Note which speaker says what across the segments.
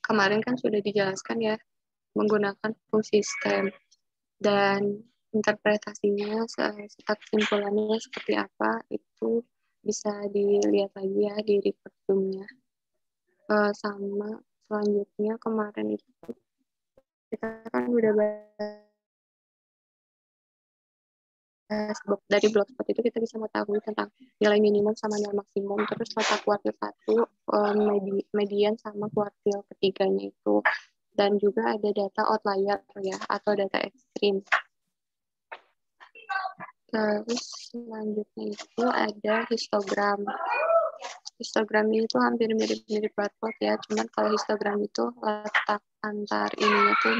Speaker 1: kemarin kan sudah dijelaskan ya, menggunakan fungsi stem. Dan interpretasinya serta kesimpulannya seperti apa itu bisa dilihat lagi ya di report zoom-nya. Sama selanjutnya kemarin itu kita kan udah bahas dari blogspot itu kita bisa mengetahui tentang nilai minimum sama nilai maksimum, terus letak kuartil 1, median sama kuartil ketiganya itu, dan juga ada data outlier ya atau data ekstrim. Terus selanjutnya itu ada histogram. Histogram itu hampir mirip-mirip barcode ya, cuman kalau histogram itu letak antar ininya tuh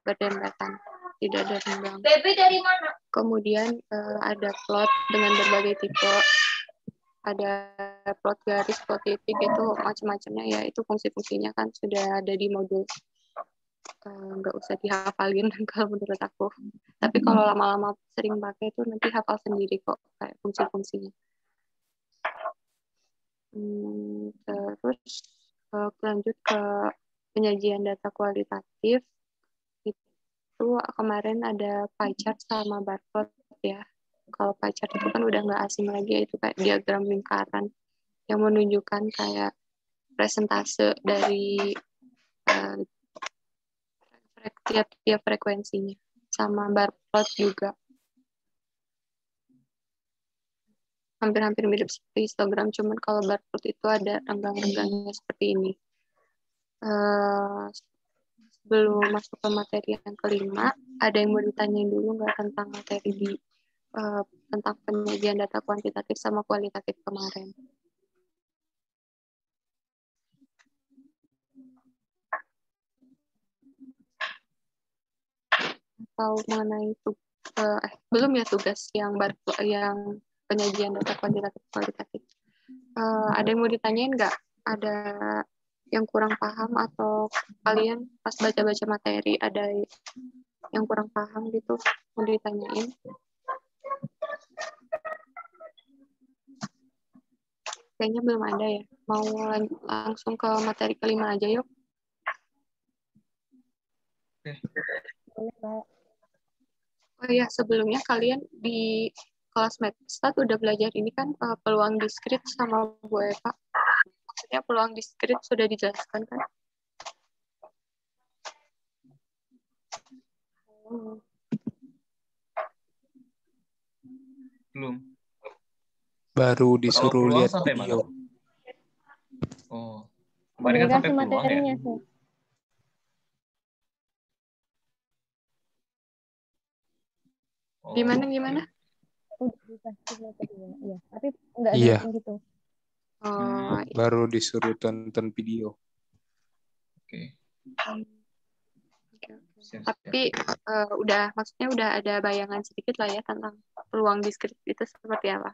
Speaker 1: berdempetan, tidak ada renggang.
Speaker 2: Baby dari mana?
Speaker 1: Kemudian ada plot dengan berbagai tipe, ada plot garis, plot titik, itu macam-macamnya ya, itu fungsi-fungsinya kan sudah ada di modul. Nggak usah dihafalin kalau menurut aku. Tapi kalau lama-lama sering pakai itu nanti hafal sendiri kok kayak fungsi-fungsinya. Terus lanjut ke penyajian data kualitatif. Itu kemarin ada pie chart sama barcode ya. Kalau pie chart itu kan udah nggak asing lagi, itu kayak diagram lingkaran yang menunjukkan kayak presentase dari tiap frekuensinya. Sama barcode juga hampir-hampir mirip seperti histogram, cuman kalau barcode itu ada renggang-renggangnya seperti ini. Sebelum masuk ke materi yang kelima, ada yang mau ditanyain dulu nggak tentang materi tentang penyajian data kuantitatif sama kualitatif kemarin? Atau mengenai belum ya tugas yang penyajian data kuantitatif kualitatif? Ada yang mau ditanyain nggak? Ada yang kurang paham atau kalian pas baca-baca materi ada yang kurang paham gitu mau ditanyain? Kayaknya belum ada ya. Mau langsung ke materi kelima aja yuk. Oh iya, sebelumnya kalian di kelas Mathstat udah belajar ini kan peluang diskrit sama Bu Eva. Maksudnya peluang diskrit sudah dijelaskan kan?
Speaker 3: Belum.
Speaker 4: Baru disuruh lihat video.
Speaker 3: Oh, kemarin kan sampai peluang ya?
Speaker 1: Oh, gimana?
Speaker 2: Udah dikasih materinya, iya. Tapi nggak
Speaker 4: Iya.
Speaker 2: gitu.
Speaker 4: Baru disuruh tonton video.
Speaker 3: Oke.
Speaker 1: Tapi maksudnya udah ada bayangan sedikit lah ya tentang peluang diskrit itu seperti apa?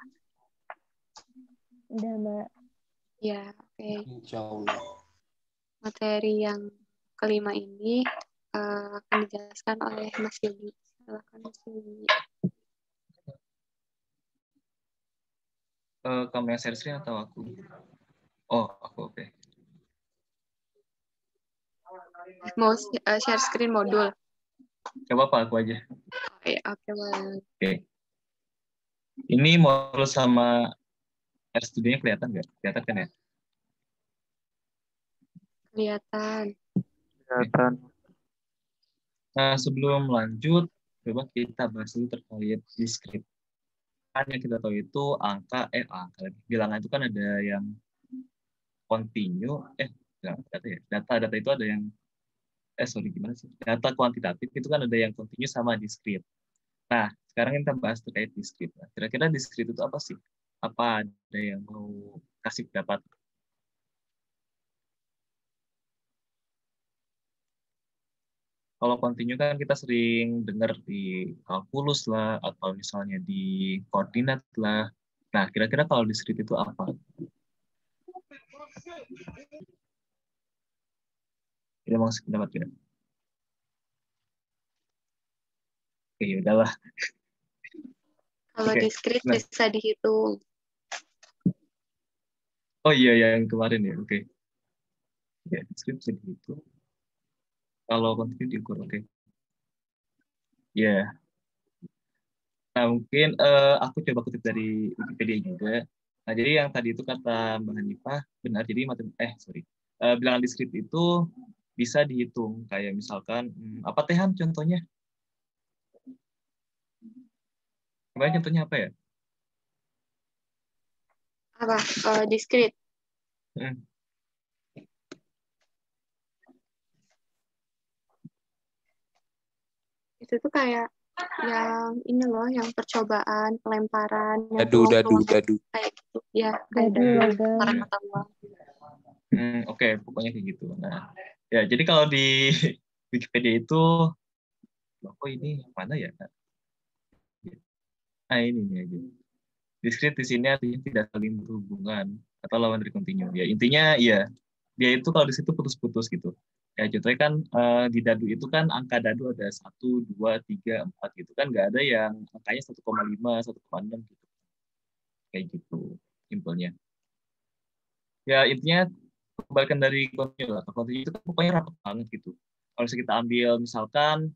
Speaker 2: Udah, Mbak.
Speaker 1: Ya, oke.
Speaker 4: Insya Allah.
Speaker 1: Materi yang kelima ini akan dijelaskan oleh Mas Yogi. Silakan Mas Yogi.
Speaker 3: Kamu yang share screen atau aku? Oh, aku oke.
Speaker 1: Mau share screen modul?
Speaker 3: Coba apa aku aja.
Speaker 1: Oke, boleh.
Speaker 3: Oke. Ini modul sama RStudio-nya kelihatan nggak? Kelihatan kan ya?
Speaker 1: Kelihatan.
Speaker 3: Nah, sebelum lanjut, coba kita bahas dulu terkait diskrit. Kan yang kita tahu itu angka bilangan itu kan ada yang kontinu, data itu ada yang gimana sih? Data kuantitatif itu kan ada yang kontinu sama diskrit. Nah, sekarang kita bahas terkait diskrit. Nah, kira-kira diskrit itu apa sih? Apa ada yang mau kasih pendapat? Kalau kontinu kan kita sering dengar di kalkulus lah, atau misalnya di koordinat lah. Nah, kira-kira kalau diskrit itu apa? Kita mau kasih pendapat ya? Oke, udahlah.
Speaker 1: Kalau diskrit bisa dihitung.
Speaker 3: Oh iya, yang kemarin ya, oke. Ya, deskripsi itu kalau kontinu diukur, oke. Ya, nah mungkin aku coba kutip dari Wikipedia juga. Nah, jadi yang tadi itu kata Mbak Hanifah benar. Jadi bilangan diskrit itu bisa dihitung. Kayak misalkan apa Tehan contohnya? Kemarin contohnya apa ya?
Speaker 1: Apa? Diskrit. Itu tuh kayak yang ini loh, yang percobaan, pelemparan, yang
Speaker 4: Dadu.
Speaker 1: kayak gitu. Ya, kayak dadu, para mata uang.
Speaker 3: Oke, pokoknya kayak gitu. Nah, ya jadi kalau di Wikipedia itu, ini mana ya? Nah, ini nih aja. Diskrit di sini artinya tidak saling berhubungan atau lawan dari kontinu. Ya intinya ya dia itu kalau di situ putus-putus gitu. Ya contohnya kan di dadu itu kan angka dadu ada 1, 2, 3, 4 gitu kan, nggak ada yang angkanya 1,5, 1,6 gitu. Kayak gitu simpelnya. Ya intinya kebalikan dari kontinu lah. Kontinu itu kan pokoknya rapat banget gitu. Kalau kita ambil misalkan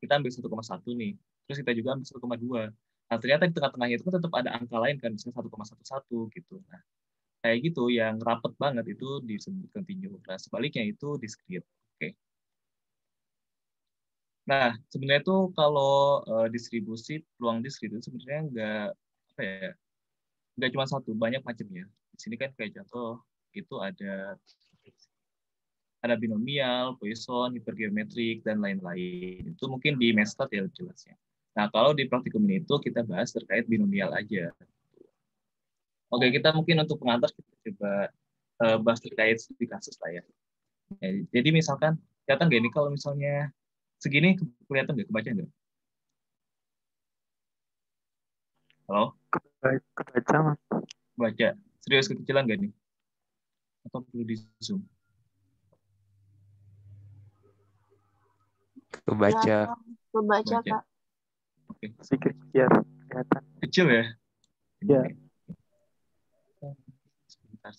Speaker 3: kita ambil 1,1 nih, terus kita juga ambil 1,2. Nah, ternyata di tengah-tengahnya itu kan tetap ada angka lain kan, misalnya 1,11 gitu. Nah, kayak gitu yang rapet banget itu disebut continue. Nah, sebaliknya itu discrete. Oke. Nah, sebenarnya tuh kalau distribusi peluang diskrit itu sebenarnya nggak cuma satu, banyak macamnya. Di sini kan kayak contoh itu ada binomial, Poisson, hipergeometrik, dan lain-lain. Itu mungkin di Mestat ya jelasnya. Nah, kalau di praktikum ini itu kita bahas terkait binomial aja. Oke, kita mungkin untuk pengantar kita coba bahas terkait studi kasus lah ya. Jadi misalkan, kelihatan nggak ini kalau misalnya segini, kelihatan nggak, kebaca nggak? Halo?
Speaker 5: Kebaca.
Speaker 3: Baca. Serius kekecilan nggak nih? Atau perlu di zoom?
Speaker 4: Kebaca.
Speaker 1: Kak.
Speaker 3: Oke.
Speaker 5: Sedikit biar kelihatan.
Speaker 3: Kecil ya?
Speaker 5: Ya.
Speaker 3: Sebentar.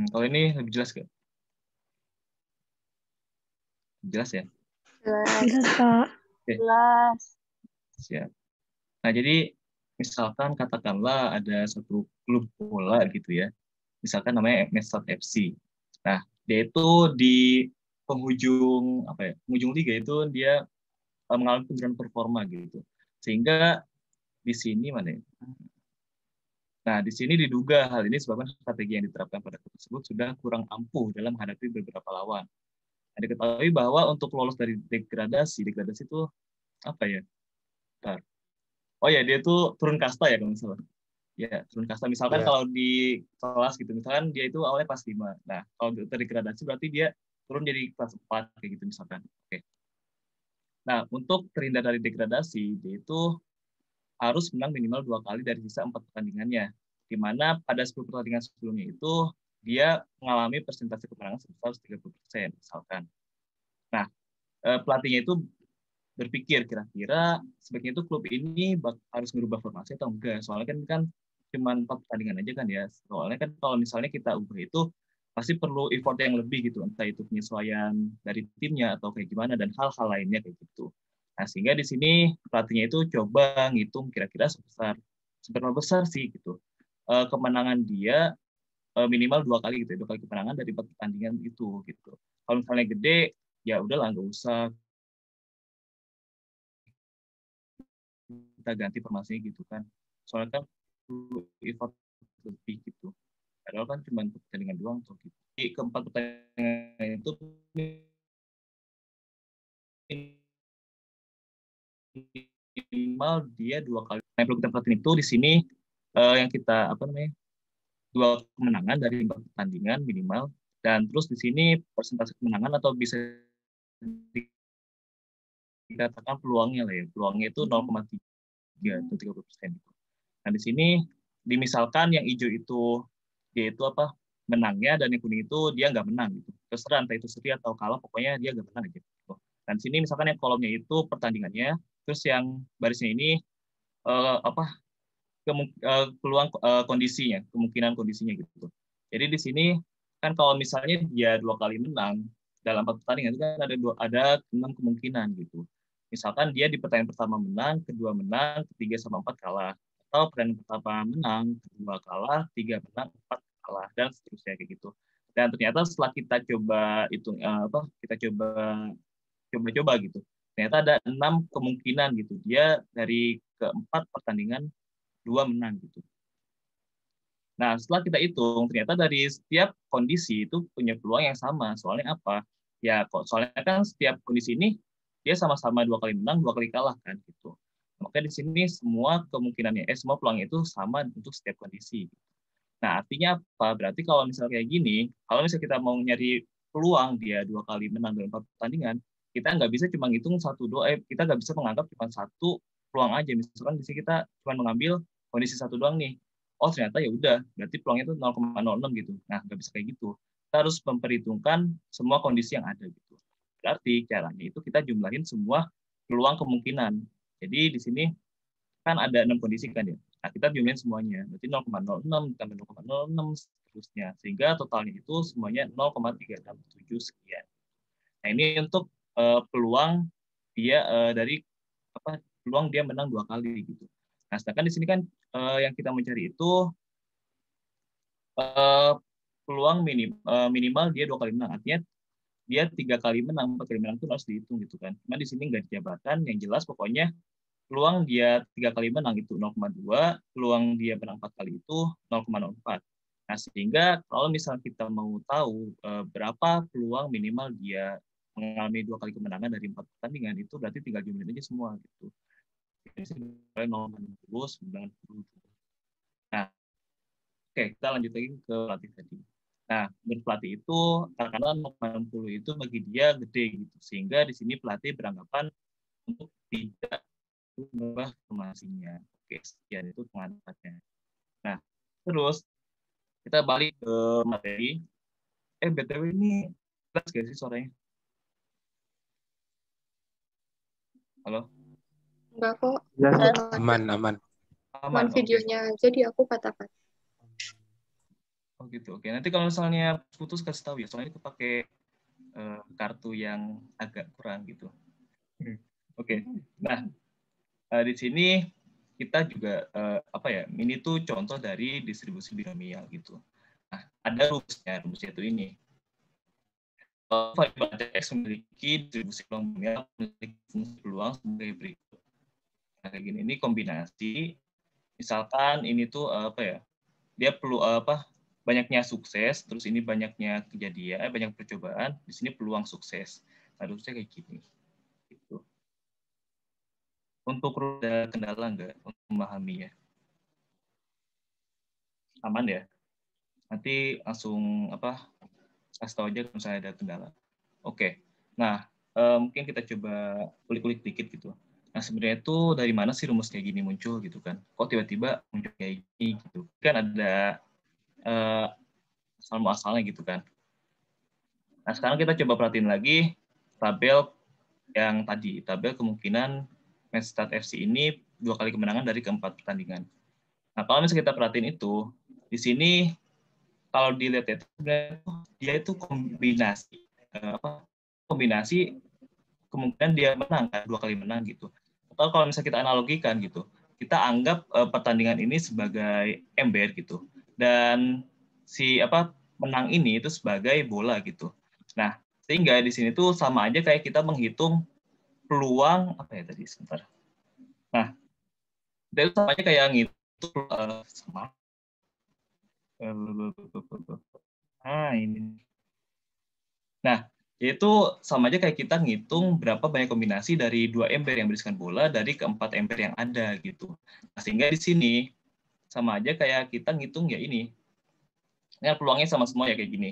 Speaker 3: Kalau ini lebih jelas nggak? Jelas ya?
Speaker 1: Jelas, Kak.
Speaker 6: Jelas.
Speaker 3: Siap. Nah, jadi misalkan katakanlah ada satu klub bola gitu ya. Misalkan namanya Mestat FC. Nah, dia itu di penghujung liga itu dia mengalami penurunan performa gitu. Sehingga di sini mana ya? Nah, di sini diduga hal ini sebabkan strategi yang diterapkan pada klub tersebut sudah kurang ampuh dalam menghadapi beberapa lawan. Nah, diketahui bahwa untuk lolos dari degradasi itu apa ya? Bentar. Oh ya, dia tuh turun kasta ya kalau nggak salah. Ya, turun kasta. Misalkan kalau di kelas gitu, misalkan dia itu awalnya kelas 5. Nah, kalau terdegradasi berarti dia turun jadi kelas 4 kayak gitu misalkan. Oke. Nah, untuk terhindar dari degradasi, dia itu harus menang minimal 2 kali dari sisa 4 pertandingannya. Di mana pada 10 pertandingan sebelumnya itu dia mengalami persentase kemenangan sebesar 30% misalkan. Nah, pelatihnya itu berpikir kira-kira sebaiknya itu klub ini harus merubah formasi atau enggak. Soalnya kan cuma 4 pertandingan aja kan ya. Soalnya kan kalau misalnya kita ubah itu pasti perlu effort yang lebih gitu, entah itu penyesuaian dari timnya atau kayak gimana dan hal-hal lainnya kayak gitu. Nah, sehingga di sini pelatihnya itu coba ngitung kira-kira seberapa besar sih gitu kemenangan dia minimal 2 kali gitu, 2 kali kemenangan dari 4 pertandingan itu gitu. Kalau misalnya gede ya udahlah nggak usah kita ganti formasinya gitu kan. Soalnya kan perlu effort lebih gitu. Padahal kan cuma pertandingan doang tuh gitu. Di keempat pertandingan itu minimal dia 2 kali. Nah, yang perlu kita perhatiin itu di sini yang kita 2 kemenangan dari 4 pertandingan minimal, dan terus di sini persentase kemenangan atau bisa dikatakan peluangnya lah ya. Peluangnya itu 0,3. 3 atau 30% gitu. Nah, di sini dimisalkan yang hijau itu dia itu apa menangnya, dan yang kuning itu dia nggak menang gitu. Terserah entah itu seri atau kalah, pokoknya dia nggak menang aja. Gitu. Dan di sini misalkan yang kolomnya itu pertandingannya, terus yang barisnya ini apa peluang kondisinya, kemungkinan kondisinya gitu. Jadi di sini kan kalau misalnya dia 2 kali menang dalam 4 pertandingan itu kan ada 6 kemungkinan gitu. Misalkan dia di pertandingan pertama menang, kedua menang, ketiga sama 4 kalah. Atau pertandingan pertama menang, kedua kalah, 3 menang, 4 kalah, dan seterusnya kayak gitu. Dan ternyata setelah kita coba hitung kita coba gitu. Ternyata ada 6 kemungkinan gitu. Dia dari keempat pertandingan 2 menang gitu. Nah, setelah kita hitung, ternyata dari setiap kondisi itu punya peluang yang sama. Soalnya apa? Ya, soalnya kan setiap kondisi ini dia sama-sama 2 kali menang, 2 kali kalah kan gitu. Maka di sini semua kemungkinannya, semua peluangnya itu sama untuk setiap kondisi. Nah, artinya apa? Berarti kalau misalnya kayak gini, kalau misalnya kita mau nyari peluang dia 2 kali menang dalam 4 pertandingan, kita nggak bisa cuma ngitung 1-2, kita nggak bisa menganggap cuma 1 peluang aja. Misalkan di sini kita cuma mengambil kondisi 1 doang nih. Oh, ternyata ya udah, berarti peluangnya itu 0,06 gitu. Nah, nggak bisa kayak gitu. Kita harus memperhitungkan semua kondisi yang ada gitu. Berarti caranya itu kita jumlahin semua peluang kemungkinan. Jadi di sini kan ada 6 kondisi kan ya. Nah, kita jumlahin semuanya. Berarti 0,06 tambah 0,06 seterusnya. Sehingga totalnya itu semuanya 0,367 sekian. Nah, ini untuk peluang dia dari peluang dia menang 2 kali gitu. Nah, sedangkan di sini kan yang kita mencari itu peluang minimal dia 2 kali menang. Artinya dia 3 kali menang, 4 kali menang itu harus dihitung gitu kan. Cuma di sini nggak dijabarkan, yang jelas pokoknya peluang dia 3 kali menang itu 0,2, peluang dia menang 4 kali itu 0,04. Nah, sehingga kalau misalnya kita mau tahu berapa peluang minimal dia mengalami 2 kali kemenangan dari 4 pertandingan, itu berarti tinggal jumlahin aja semua gitu. Ini 0,60, 90. Nah, oke, kita lanjut lagi ke pelatih tadi. Nah, berpelatih itu karena 0,60 itu bagi dia gede gitu, sehingga di sini pelatih beranggapan untuk tidak mengubah formasinya. Oke, sekian itu pengantarnya. Nah, terus kita balik ke materi. BTW ini jelas gak sih suaranya? Halo?
Speaker 1: Enggak kok.
Speaker 5: Ya,
Speaker 4: Aman.
Speaker 1: Aman videonya aja di aku kata-kata.
Speaker 3: Oh gitu. Oke, nanti kalau misalnya putus kasih tahu ya. Soalnya itu pakai kartu yang agak kurang gitu. Oke. Nah, di sini kita juga ini tuh contoh dari distribusi binomial gitu. Nah, ada rumusnya itu ini. Variabel X memiliki distribusi peluang binomial memiliki fungsi peluang sebagai berikut. Nah, kayak gini, ini kombinasi. Misalkan ini tuh dia perlu banyaknya sukses, terus ini banyaknya kejadian, banyak percobaan, di sini peluang sukses. Harusnya kayak gini. Gitu. Untuk ada kendala nggak untuk memahami ya? Aman ya? Nanti langsung kasih tahu aja kalau misalnya ada kendala. Oke. Nah, mungkin kita coba kulik-kulik dikit gitu. Nah, sebenarnya itu dari mana sih rumus kayak gini muncul gitu kan? Kok tiba-tiba muncul kayak gini gitu? Kan ada asal-muasalnya gitu kan. Nah, sekarang kita coba perhatiin lagi tabel yang tadi, tabel kemungkinan match start FC ini 2 kali kemenangan dari keempat pertandingan. Nah, kalau misalnya kita perhatiin itu, di sini kalau dilihat itu dia itu kombinasi kombinasi kemungkinan dia menang kan, 2 kali menang gitu. Atau kalau misalnya kita analogikan gitu, kita anggap pertandingan ini sebagai ember gitu, dan si menang ini itu sebagai bola gitu. Nah, sehingga di sini tuh sama aja kayak kita menghitung peluang tadi sebentar. Nah, itu sama aja kayak ngitung ini. Nah, itu sama aja kayak kita ngitung berapa banyak kombinasi dari 2 ember yang berisikan bola dari keempat ember yang ada gitu. Nah, sehingga di sini sama aja kayak kita ngitung ya ini. Nah, peluangnya sama semua ya kayak gini.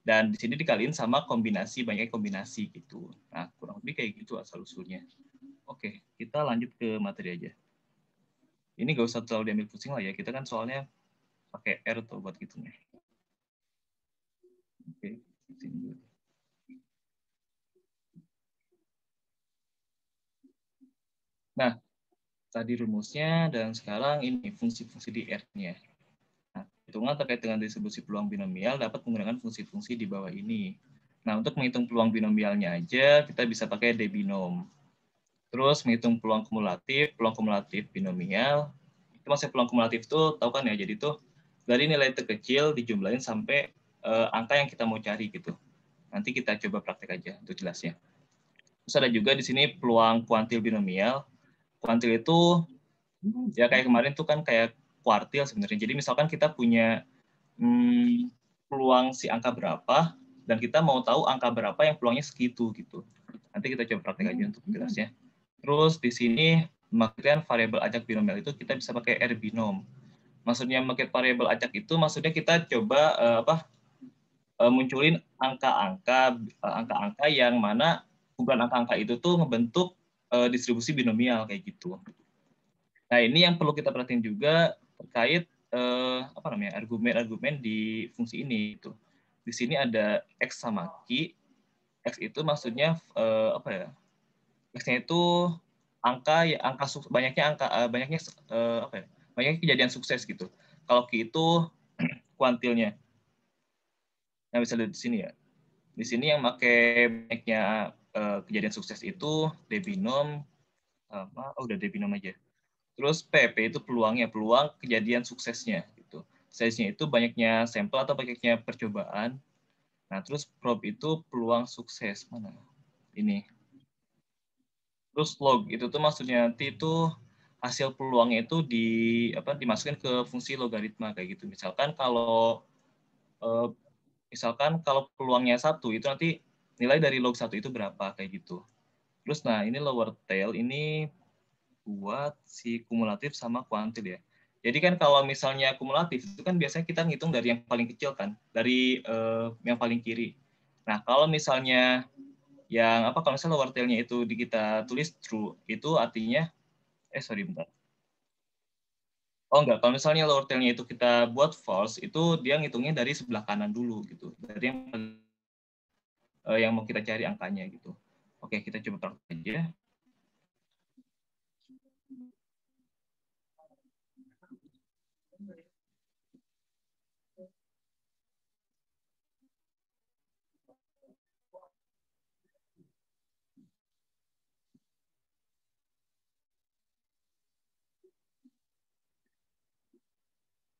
Speaker 3: Dan di sini dikaliin sama kombinasi, banyak kombinasi gitu. Nah, kurang lebih kayak gitu asal-usulnya. Oke, kita lanjut ke materi aja. Ini nggak usah terlalu diambil pusing lah ya. Kita kan soalnya pakai R tuh buat gitunya. Oke. Nah, tadi rumusnya dan sekarang ini fungsi-fungsi di R-nya. Nah, hitungan terkait dengan distribusi peluang binomial dapat menggunakan fungsi-fungsi di bawah ini. Nah, untuk menghitung peluang binomialnya aja, kita bisa pakai debinom. Terus menghitung peluang kumulatif binomial. Itu maksudnya peluang kumulatif itu, tahu kan ya, jadi itu dari nilai terkecil dijumlahin sampai angka yang kita mau cari gitu. Nanti kita coba praktek aja untuk jelasnya. Terus ada juga di sini peluang kuantil binomial. Kuantil itu ya kayak kemarin tuh kan kayak kuartil sebenarnya. Jadi misalkan kita punya peluang si angka berapa dan kita mau tahu angka berapa yang peluangnya segitu gitu. Nanti kita coba praktek aja untuk jelasnya. Terus di sini pemakaian variabel acak binomial itu kita bisa pakai R binom. Maksudnya memakai variabel acak itu maksudnya kita coba munculin angka-angka yang mana kumpulan angka-angka itu tuh membentuk distribusi binomial kayak gitu. Nah, ini yang perlu kita perhatiin juga terkait argumen-argumen di fungsi ini itu. Di sini ada X sama Q. X itu maksudnya X-nya itu banyaknya kejadian sukses gitu. Kalau Q itu kuantilnya. Nah, bisa lihat di sini ya. Di sini yang pakai banyaknya kejadian sukses itu debinom udah debinom aja. Terus PP itu peluang kejadian suksesnya gitu. Size-nya itu banyaknya sampel atau banyaknya percobaan. Nah, terus prob itu peluang sukses. Mana? Ini. Terus log itu tuh maksudnya nanti itu hasil peluangnya itu dimasukin ke fungsi logaritma kayak gitu. Misalkan kalau peluangnya 1 itu nanti nilai dari log 1 itu berapa kayak gitu. Terus nah ini lower tail ini buat si kumulatif sama kuantil ya. Jadi kan kalau misalnya kumulatif itu kan biasanya kita ngitung dari yang paling kecil kan, dari yang paling kiri. Nah, kalau misalnya kalau misalnya lower tail-nya itu kita tulis true, itu artinya bentar. Oh enggak, kalau misalnya lower tail-nya itu kita buat false, itu dia ngitungnya dari sebelah kanan dulu gitu. Dari yang mau kita cari angkanya gitu. Oke, kita coba praktek aja.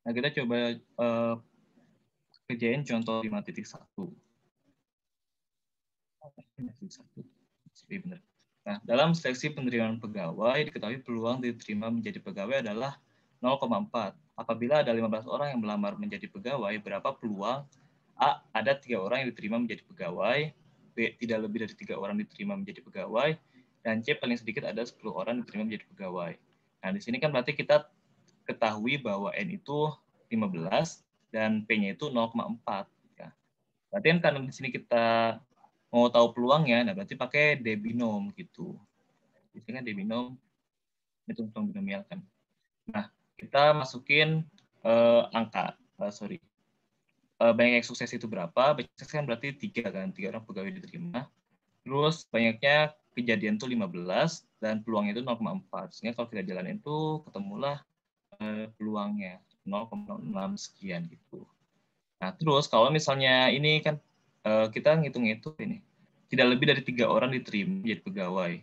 Speaker 3: Nah, kita coba kerjain contoh 5.1. Benar. Nah, dalam seleksi penerimaan pegawai, diketahui peluang diterima menjadi pegawai adalah 0,4. Apabila ada 15 orang yang melamar menjadi pegawai, berapa peluang? A, ada 3 orang yang diterima menjadi pegawai. B, tidak lebih dari 3 orang diterima menjadi pegawai. Dan C, paling sedikit ada 10 orang diterima menjadi pegawai. Nah, di sini kan berarti kita ketahui bahwa N itu 15 dan P-nya itu 0,4. Ya. Berarti kan karena di sini kita mau tahu peluangnya, nah berarti pakai debinom gitu. Di sini kan debinom itu peluang binomial kan. Nah, kita masukin angka, banyak yang sukses itu berapa? Banyak sukses kan berarti 3 kan, 3 orang pegawai diterima. Terus banyaknya kejadian itu 15 dan peluangnya itu 0,4. Sehingga kalau kita jalanin itu ketemulah peluangnya 0,6 sekian gitu. Nah, terus kalau misalnya ini kan kita ngitung itu ini tidak lebih dari 3 orang diterima menjadi pegawai.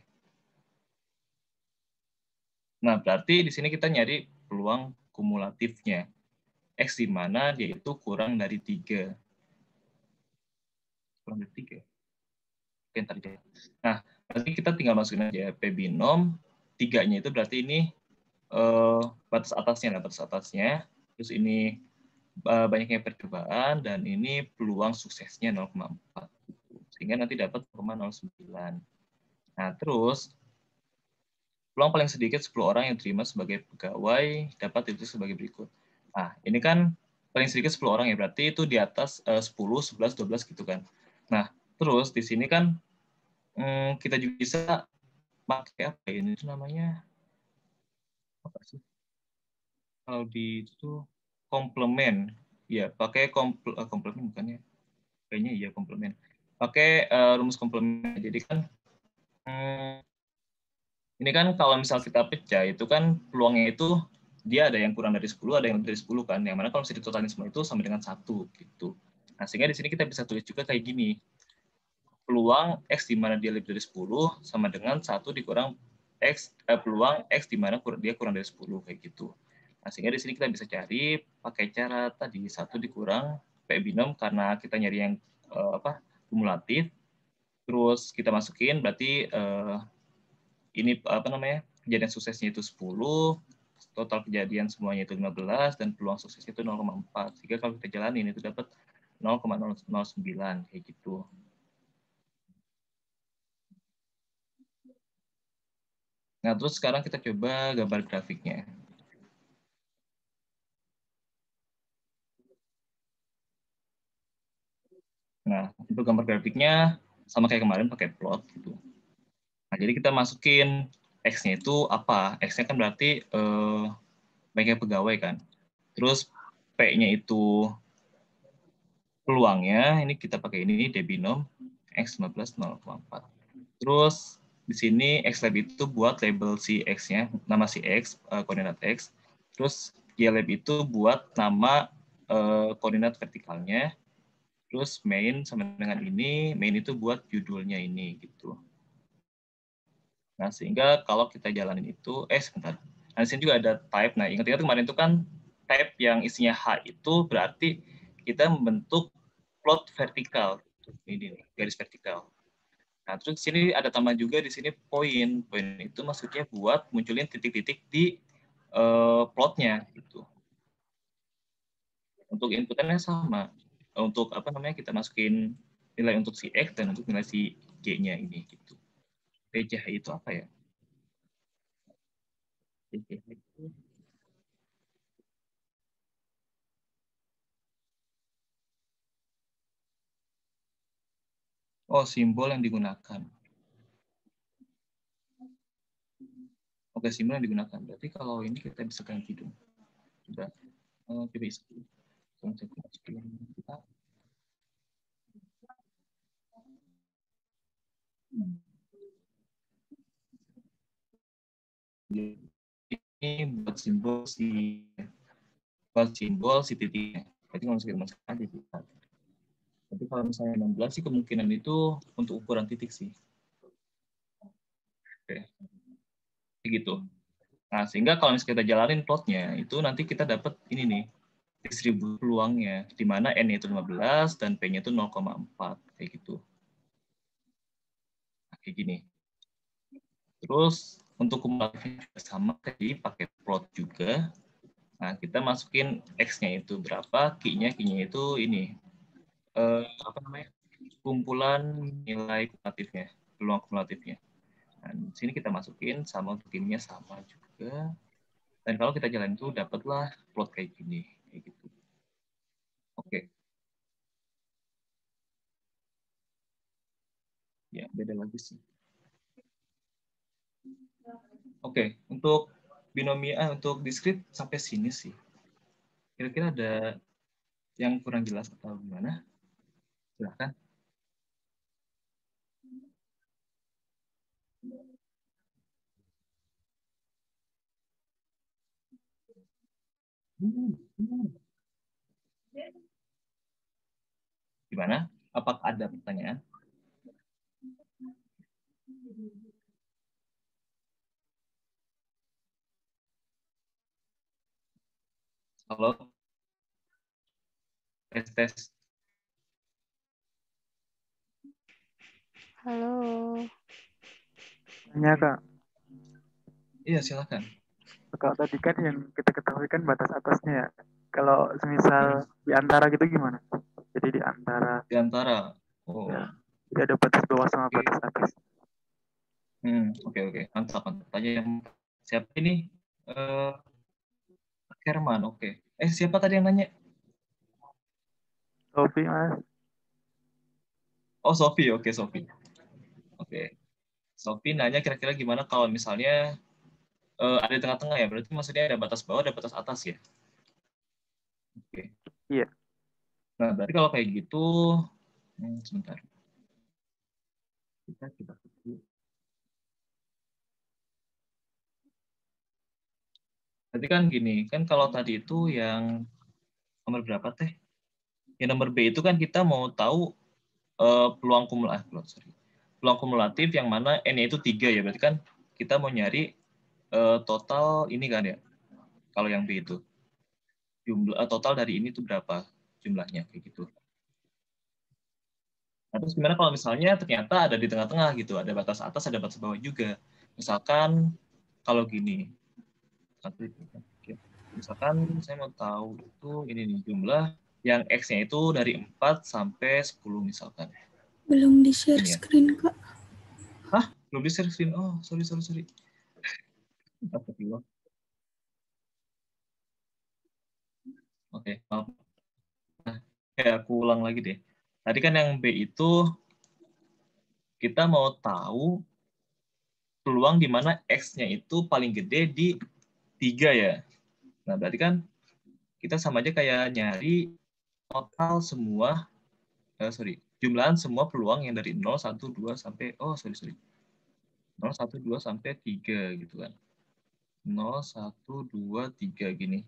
Speaker 3: Nah, berarti di sini kita nyari peluang kumulatifnya. X di mana dia itu kurang dari 3. Kurang dari 3. Oke, ntar aja. Nah, berarti kita tinggal masukin aja P binom. 3-nya itu berarti ini batas atasnya. Terus ini banyaknya percobaan dan ini peluang suksesnya 0,4. Sehingga nanti dapat 0,09. Nah, terus peluang paling sedikit 10 orang yang diterima sebagai pegawai dapat ditulis sebagai berikut. Nah, ini kan paling sedikit 10 orang ya, berarti itu di atas 10, 11, 12 gitu kan. Nah, terus di sini kan kita juga bisa pakai apa ini itu namanya? Apa sih? Kalau di itu komplement, ya pakai komplement bukannya? Kayaknya iya komplement. Pakai rumus komplement. Jadi kan ini kan kalau misal kita pecah itu kan peluangnya itu dia ada yang kurang dari 10, ada yang lebih dari 10 kan. Yang mana kalau misalnya ditotalin semua itu sama dengan 1 gitu. Nah, sehingga di sini kita bisa tulis juga kayak gini. Peluang X di mana dia lebih dari 10 sama dengan 1 dikurang X, peluang X di mana dia kurang dari 10 kayak gitu. Nah, sehingga di sini kita bisa cari pakai cara tadi 1 dikurang P binom karena kita nyari yang kumulatif. Terus kita masukin berarti ini kejadian suksesnya itu 10, total kejadian semuanya itu 15, dan peluang suksesnya itu 0,4. Sehingga kalau kita jalanin itu dapat 0,009 kayak gitu. Nah, terus sekarang kita coba gambar grafiknya. Nah, untuk gambar grafiknya sama kayak kemarin pakai plot gitu. Nah, jadi kita masukin X-nya itu apa? X-nya kan berarti banyaknya pegawai kan. Terus P-nya itu peluangnya, ini kita pakai ini D binom X15 0,4. Terus di sini Xlab itu buat label si X-nya, nama si X, koordinat X. Terus Ylab itu buat nama koordinat vertikalnya. Terus main sama dengan ini, main itu buat judulnya ini gitu. Nah, sehingga kalau kita jalanin itu, sebentar. Nah, di sini juga ada type. Nah, ingat-ingat kemarin itu kan type yang isinya H itu berarti kita membentuk plot vertikal. Ini nih, garis vertikal. Nah, terus di sini ada tambah juga di sini poin. Poin itu maksudnya buat munculin titik-titik di plotnya gitu. Untuk inputannya sama. Untuk kita masukin nilai untuk si X dan untuk nilai si Y-nya ini gitu. PJH itu apa ya? PJH itu simbol yang digunakan. Oke, simbol yang digunakan. Berarti kalau ini kita bisa ganti dong. Coba isi. Ini buat simbol si titiknya. Berarti kalau kita masuk aja kita. Tapi kalau misalnya 16 sih kemungkinan itu untuk ukuran titik sih. Oke. Gitu. Nah, sehingga kalau misalnya kita jalanin plotnya, itu nanti kita dapat ini nih, distribusi peluangnya, di mana N-nya itu 15 dan P-nya itu 0,4 kayak gitu. Nah, kayak gini. Terus untuk kumulatifnya sama, jadi pakai plot juga. Nah, kita masukin X-nya itu berapa, Q-nya itu ini. Kumpulan nilai kumulatifnya, peluang kumulatifnya. Nah, di sini kita masukin sama untuk ininya sama juga. Dan kalau kita jalan itu dapatlah plot kayak gini, kayak gitu. Oke. Ya, beda lagi sih. Oke, untuk binomial, untuk diskrit sampai sini sih. Kira-kira ada yang kurang jelas atau gimana? Silahkan. Gimana? Apakah ada pertanyaan? Halo? Tes.
Speaker 1: Halo.
Speaker 5: Tanya Kak.
Speaker 3: Iya, silakan.
Speaker 5: Kalau tadi kan yang kita ketahui kan batas atasnya ya. Kalau semisal di antara gitu gimana? Jadi di antara.
Speaker 3: Di antara. Oh.
Speaker 5: Ya. Jadi ada batas bawah sama batas atas.
Speaker 3: Oke. Mantap. Tanya yang siapa ini? Herman, oke. Siapa tadi yang nanya?
Speaker 5: Sofi, Mas.
Speaker 3: Oh, Sofi. Oke, Sofi. Oke. Sofi nanya kira-kira gimana kalau misalnya ada di tengah-tengah ya, berarti maksudnya ada batas bawah, ada batas atas ya. Oke.
Speaker 5: Iya.
Speaker 3: Nah, berarti kalau kayak gitu, sebentar. Kita. Berarti kan gini, kan kalau tadi itu yang nomor berapa teh? Yang nomor B itu kan kita mau tahu peluang kumulatif yang mana N-nya itu 3 ya, berarti kan kita mau nyari total ini kan ya, kalau yang B itu. Jumlah total dari ini tuh berapa jumlahnya, kayak gitu. Nah, terus gimana kalau misalnya ternyata ada di tengah-tengah gitu, ada batas atas, ada batas bawah juga. Misalkan kalau gini, misalkan saya mau tahu itu ini nih jumlah yang X-nya itu dari 4 sampai 10 misalkan.
Speaker 6: Belum di-share screen, Kak.
Speaker 3: Hah? Belum di-share screen? Oh, sorry. Oke, maaf. Nah, aku ulang lagi deh. Tadi kan yang B itu kita mau tahu peluang di mana X-nya itu paling gede di 3 ya. Nah, berarti kan kita sama aja kayak nyari total semua, jumlahan semua peluang yang dari 0, 1, 2, sampai, 0, 1, 2, sampai 3 gitu kan. 0, 1, 2, 3 gini.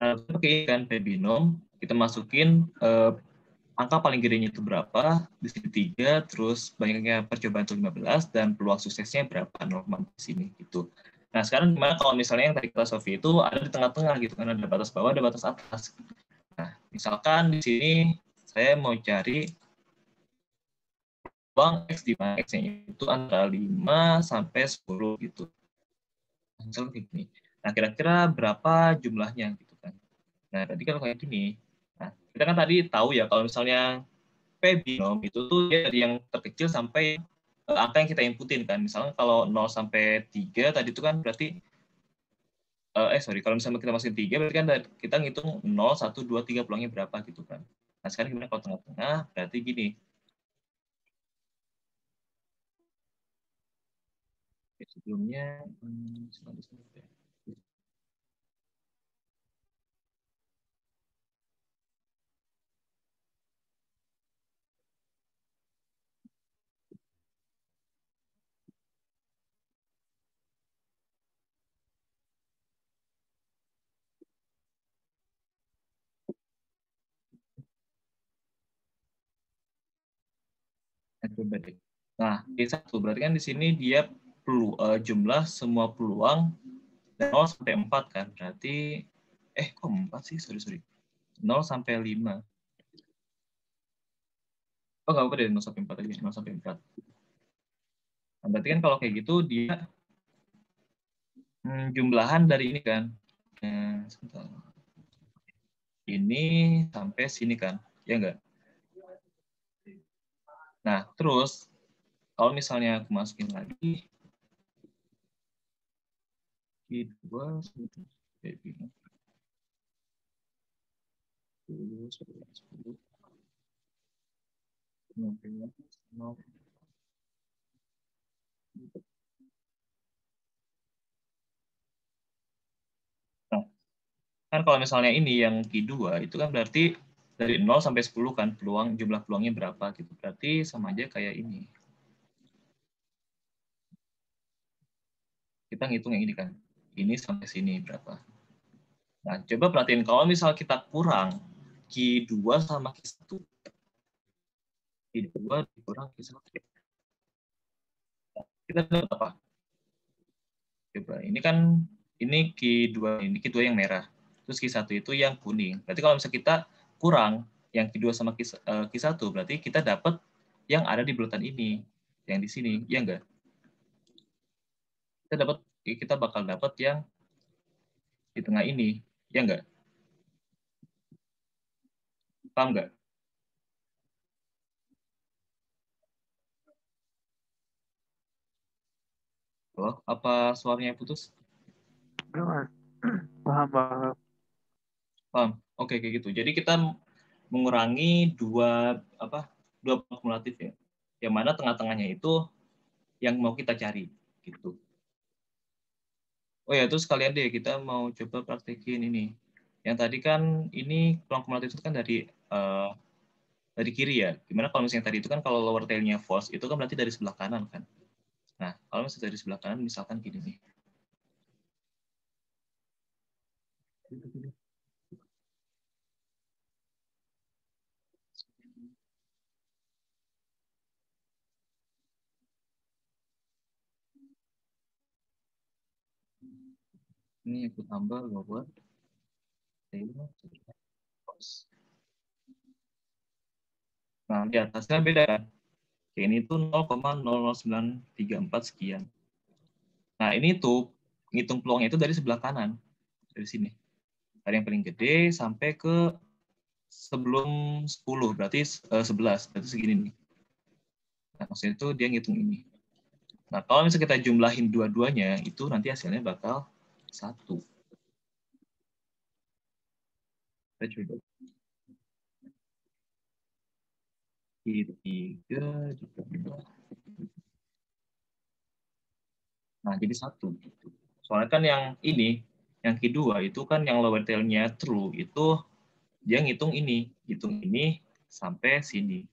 Speaker 3: Nah, pakai ini kan binom, kita masukin angka paling gedenya itu berapa, di sini 3, terus banyaknya percobaan itu 15, dan peluang suksesnya berapa, normal di sini gitu. Nah, sekarang gimana kalau misalnya yang tadi filosofi itu ada di tengah-tengah gitu kan, ada batas bawah, ada batas atas. Nah, misalkan di sini saya mau cari peluang X di mana X-nya itu antara 5 sampai 10 gitu. Misalnya kayak gini. Nah, kira-kira berapa jumlahnya gitu kan. Nah, tadi kalau kayak gini, nah, kita kan tadi tahu ya kalau misalnya P binom itu tuh dia dari yang terkecil sampai angka yang kita inputin kan. Misalnya kalau 0 sampai 3 tadi itu kan berarti kalau misalnya kita masukin 3 berarti kan kita ngitung 0, 1, 2, 3 peluangnya berapa gitu kan. Nah, sekarang gimana kalau tengah-tengah? Berarti gini. Sebelumnya coba deh. Nah, Q1 berarti kan di sini dia jumlah semua peluang dari 0 sampai 4 kan. Berarti kok 4 sih? Sorry. 0 sampai 5. Oh, nggak apa-apa deh, 0 sampai 4 aja. 0 sampai 4. Nah, berarti kan kalau kayak gitu dia jumlahan dari ini kan. Sebentar. Ini sampai sini kan. Ya enggak? Nah, terus kalau misalnya aku masukin lagi Q2 10. Nah, kan kalau misalnya ini yang Q2 itu kan berarti dari 0 sampai 10 kan jumlah peluangnya berapa gitu. Berarti sama aja kayak ini. Kita ngitung yang ini kan. Ini sampai sini berapa. Nah, coba perhatiin kalau misal kita kurang Q2 sama Q1. Q2 dikurang Q1. Kita dapat apa? Coba, ini kan ini Q2 yang merah. Terus Q1 itu yang kuning. Berarti kalau misalnya kita kurang yang Q2 sama Q1, berarti kita dapat yang ada di bulatan ini, yang di sini, ya enggak? Kita bakal dapat yang di tengah ini, ya enggak? Paham enggak? Halo, apa suaranya putus?
Speaker 5: Paham.
Speaker 3: Paham. Oke, kayak gitu. Jadi kita mengurangi dua kumulatif ya. Yang mana tengah-tengahnya itu yang mau kita cari gitu. Oh ya, terus sekalian deh kita mau coba praktekin ini. Yang tadi kan ini ruang kumulatif itu kan dari kiri ya. Gimana kalau misalnya tadi itu kan kalau lower tail-nya false itu kan berarti dari sebelah kanan kan. Nah, kalau misalnya dari sebelah kanan misalkan gini nih. Ini aku tambah bahwa false. Nah, di atasnya beda kan. Oke, ini tuh 0,00934 sekian. Nah, ini tuh ngitung peluangnya itu dari sebelah kanan. Dari sini. Dari yang paling gede sampai ke sebelum 10, berarti 11. Berarti segini nih. Nah, maksudnya itu dia ngitung ini. Nah, kalau misalnya kita jumlahin dua-duanya, itu nanti hasilnya bakal 1. Kita coba. 3 ditambah. Nah, jadi 1. Soalnya kan yang ini, yang kedua itu kan yang lower tail-nya true, itu dia ngitung ini sampai sini.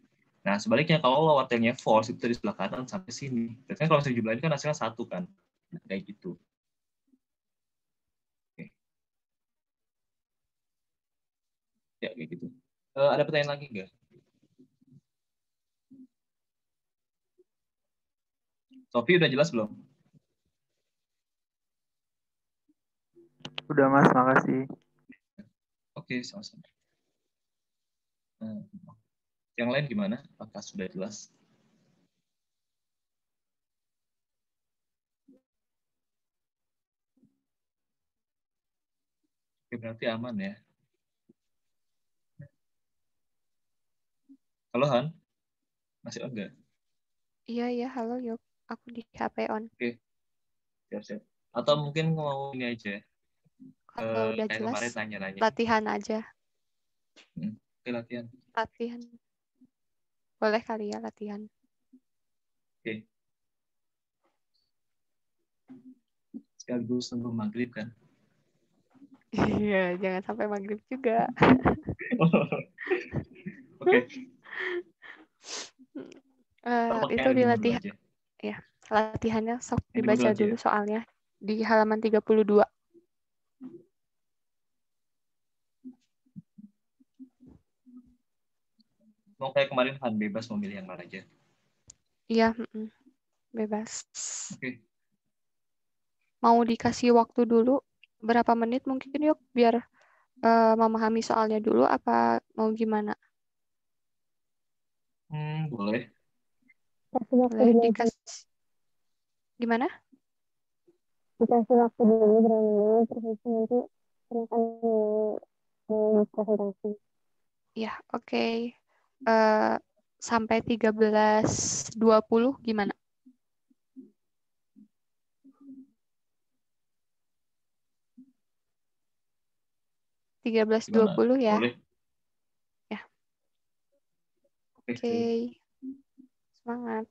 Speaker 3: Nah, sebaliknya kalau lower tail-nya false itu dari sebelah kanan sampai sini. Berarti kan kalau misalnya jumlahin kan hasilnya 1 kan. Nah, kayak gitu. Oke. Ya, kayak gitu. Ada pertanyaan lagi nggak? Sofi udah jelas belum?
Speaker 5: Udah Mas, makasih.
Speaker 3: Oke, sama-sama. Yang lain gimana? Apakah sudah jelas? Oke, berarti aman ya. Halo Han, masih on nggak?
Speaker 1: Iya, halo yuk. Aku di HP on.
Speaker 3: Oke, siap-siap. Atau mungkin mau ini aja,
Speaker 1: Kalau udah
Speaker 3: kayak
Speaker 1: jelas,
Speaker 3: kemarin tanya-nanya.
Speaker 1: latihan aja.
Speaker 3: Oke, latihan.
Speaker 1: Latihan. Boleh kali ya latihan.
Speaker 3: Oke. Sekaligus sebelum maghrib kan?
Speaker 1: Iya, jangan sampai maghrib juga.
Speaker 3: Oke.
Speaker 1: Itu dilatihan. Ya, latihannya sok dibaca dulu
Speaker 3: ya?
Speaker 1: soalnya di halaman 32.
Speaker 3: Mau kayak kemarin Han, bebas memilih yang mana aja.
Speaker 1: Iya, bebas.
Speaker 3: Oke.
Speaker 1: Mau dikasih waktu dulu berapa menit mungkin yuk biar memahami soalnya dulu apa mau gimana?
Speaker 3: Boleh.
Speaker 1: Boleh dikasih. Gimana?
Speaker 2: Dikasih waktu dulu berapa menit, terus nanti akan presentasi.
Speaker 1: Ya, oke. Sampai 13.20 gimana? Tiga belas dua puluh ya.
Speaker 3: Boleh.
Speaker 1: Ya. Oke. Semangat.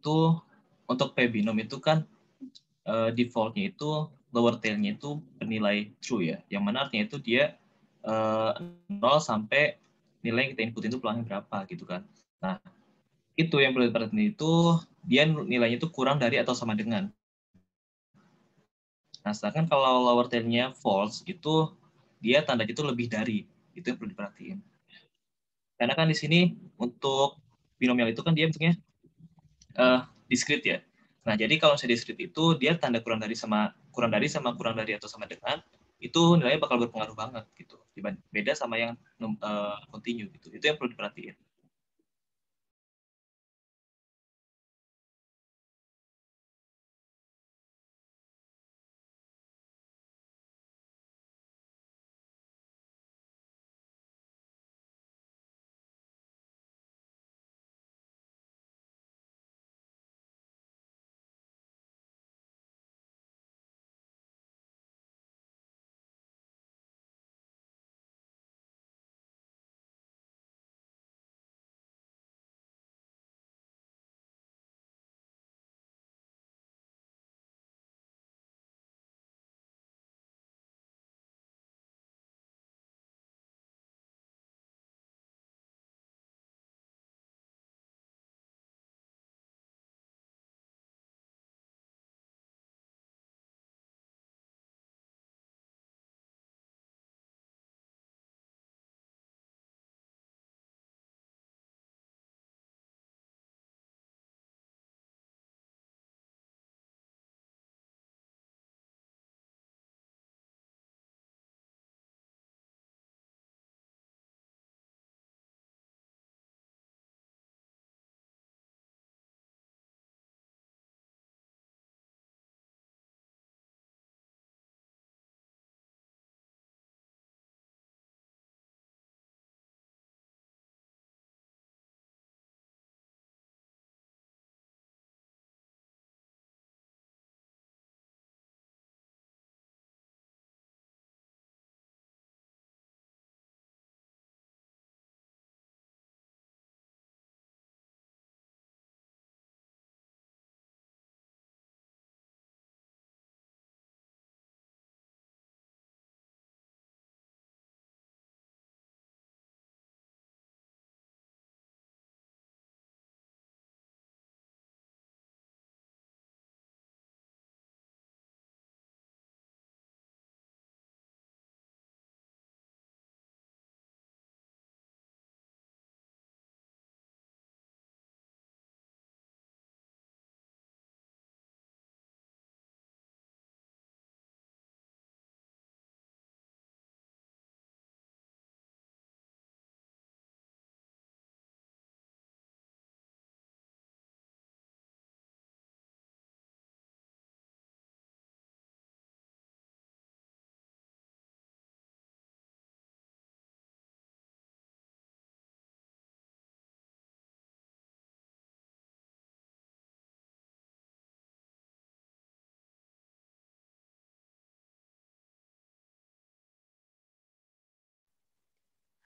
Speaker 3: Itu untuk P binom itu kan defaultnya itu lower tail-nya itu bernilai true ya, yang mana artinya itu dia 0 sampai nilai yang kita inputin itu peluangnya berapa gitu kan. Nah, itu yang perlu diperhatikan itu dia nilainya itu kurang dari atau sama dengan. Nah, sedangkan kalau lower tail-nya false itu dia tandanya itu lebih dari. Itu yang perlu diperhatiin. Karena kan di sini untuk binomial itu kan dia bentuknya discrete ya. Nah, jadi kalau misalnya discrete itu dia tanda kurang dari kurang dari atau sama dengan itu nilainya bakal berpengaruh banget gitu. Beda sama yang continue gitu. Itu yang perlu diperhatiin.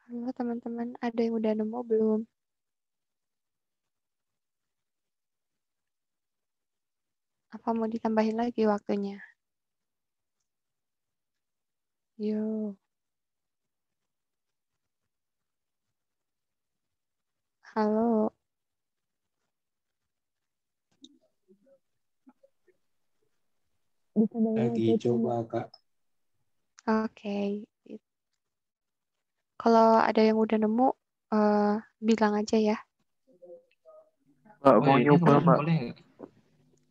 Speaker 1: Halo teman-teman, ada yang udah nemu belum? Apa mau ditambahin lagi waktunya? Yo, halo.
Speaker 4: Lagi coba, Kak.
Speaker 1: Oke. Kalau ada yang udah nemu, bilang aja ya.
Speaker 5: Mbak,
Speaker 3: Oh
Speaker 5: mau
Speaker 3: ya, ini
Speaker 5: nyoba, Mbak.
Speaker 3: boleh nggak?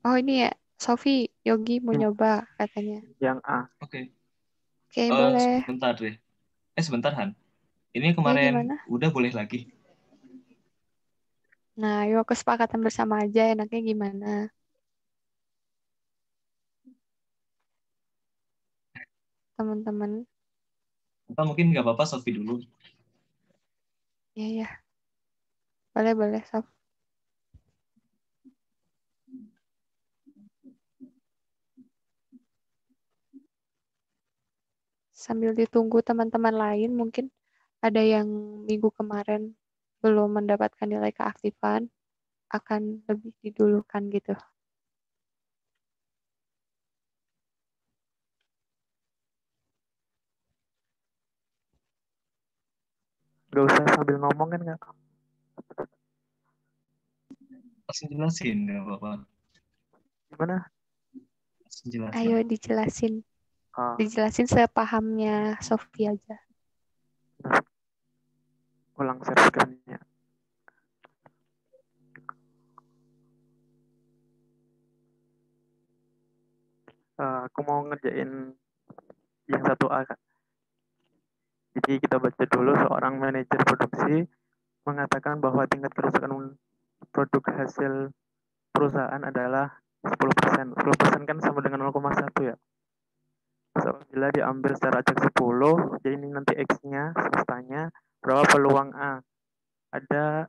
Speaker 1: Oh ini ya, Sofi, Yogi mau nyoba katanya.
Speaker 5: Yang A.
Speaker 3: Oke.
Speaker 1: Oke, boleh.
Speaker 3: Sebentar deh. Sebentar, Han. Ini
Speaker 1: Ya,
Speaker 3: kemarin
Speaker 1: gimana?
Speaker 3: udah boleh lagi.
Speaker 1: Nah, yuk kesepakatan bersama aja enaknya gimana? Teman-teman.
Speaker 3: Atau mungkin nggak apa-apa Sofi dulu.
Speaker 1: Ya, ya. Boleh, Sof. Sambil ditunggu teman-teman lain, mungkin ada yang minggu kemarin belum mendapatkan nilai keaktifan, akan lebih didulukan gitu.
Speaker 5: Gak usah sambil ngomong kan, nggak?
Speaker 3: Langsung jelasin, nggak apa-apa.
Speaker 5: Gimana?
Speaker 3: Langsung jelasin.
Speaker 1: Ayo dijelasin sepahamnya Sofi aja.
Speaker 5: Ulang share screen-nya. Aku mau ngerjain yang 1A, Kak. Jadi kita baca dulu, seorang manajer produksi mengatakan bahwa tingkat kerusakan produk hasil perusahaan adalah 10%. 10% kan sama dengan 0,1 ya. Apabila diambil secara acak 10, jadi ini nanti X-nya, semestanya, berapa peluang A? Ada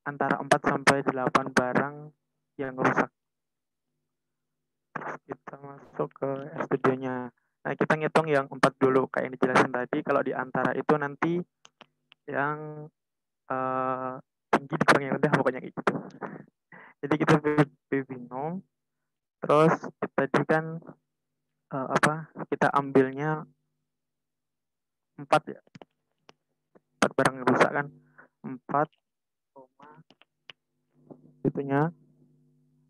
Speaker 5: antara 4 sampai 8 barang yang rusak. Terus kita masuk ke studionya. Nah, kita ngitung yang 4 dulu, kayak yang dijelasin tadi. Kalau di antara itu nanti yang tinggi dikurang yang rendah, pokoknya gitu. Jadi kita binom, terus tadi kan kita ambilnya 4 ya. 4 barang yang rusak kan. 4, itunya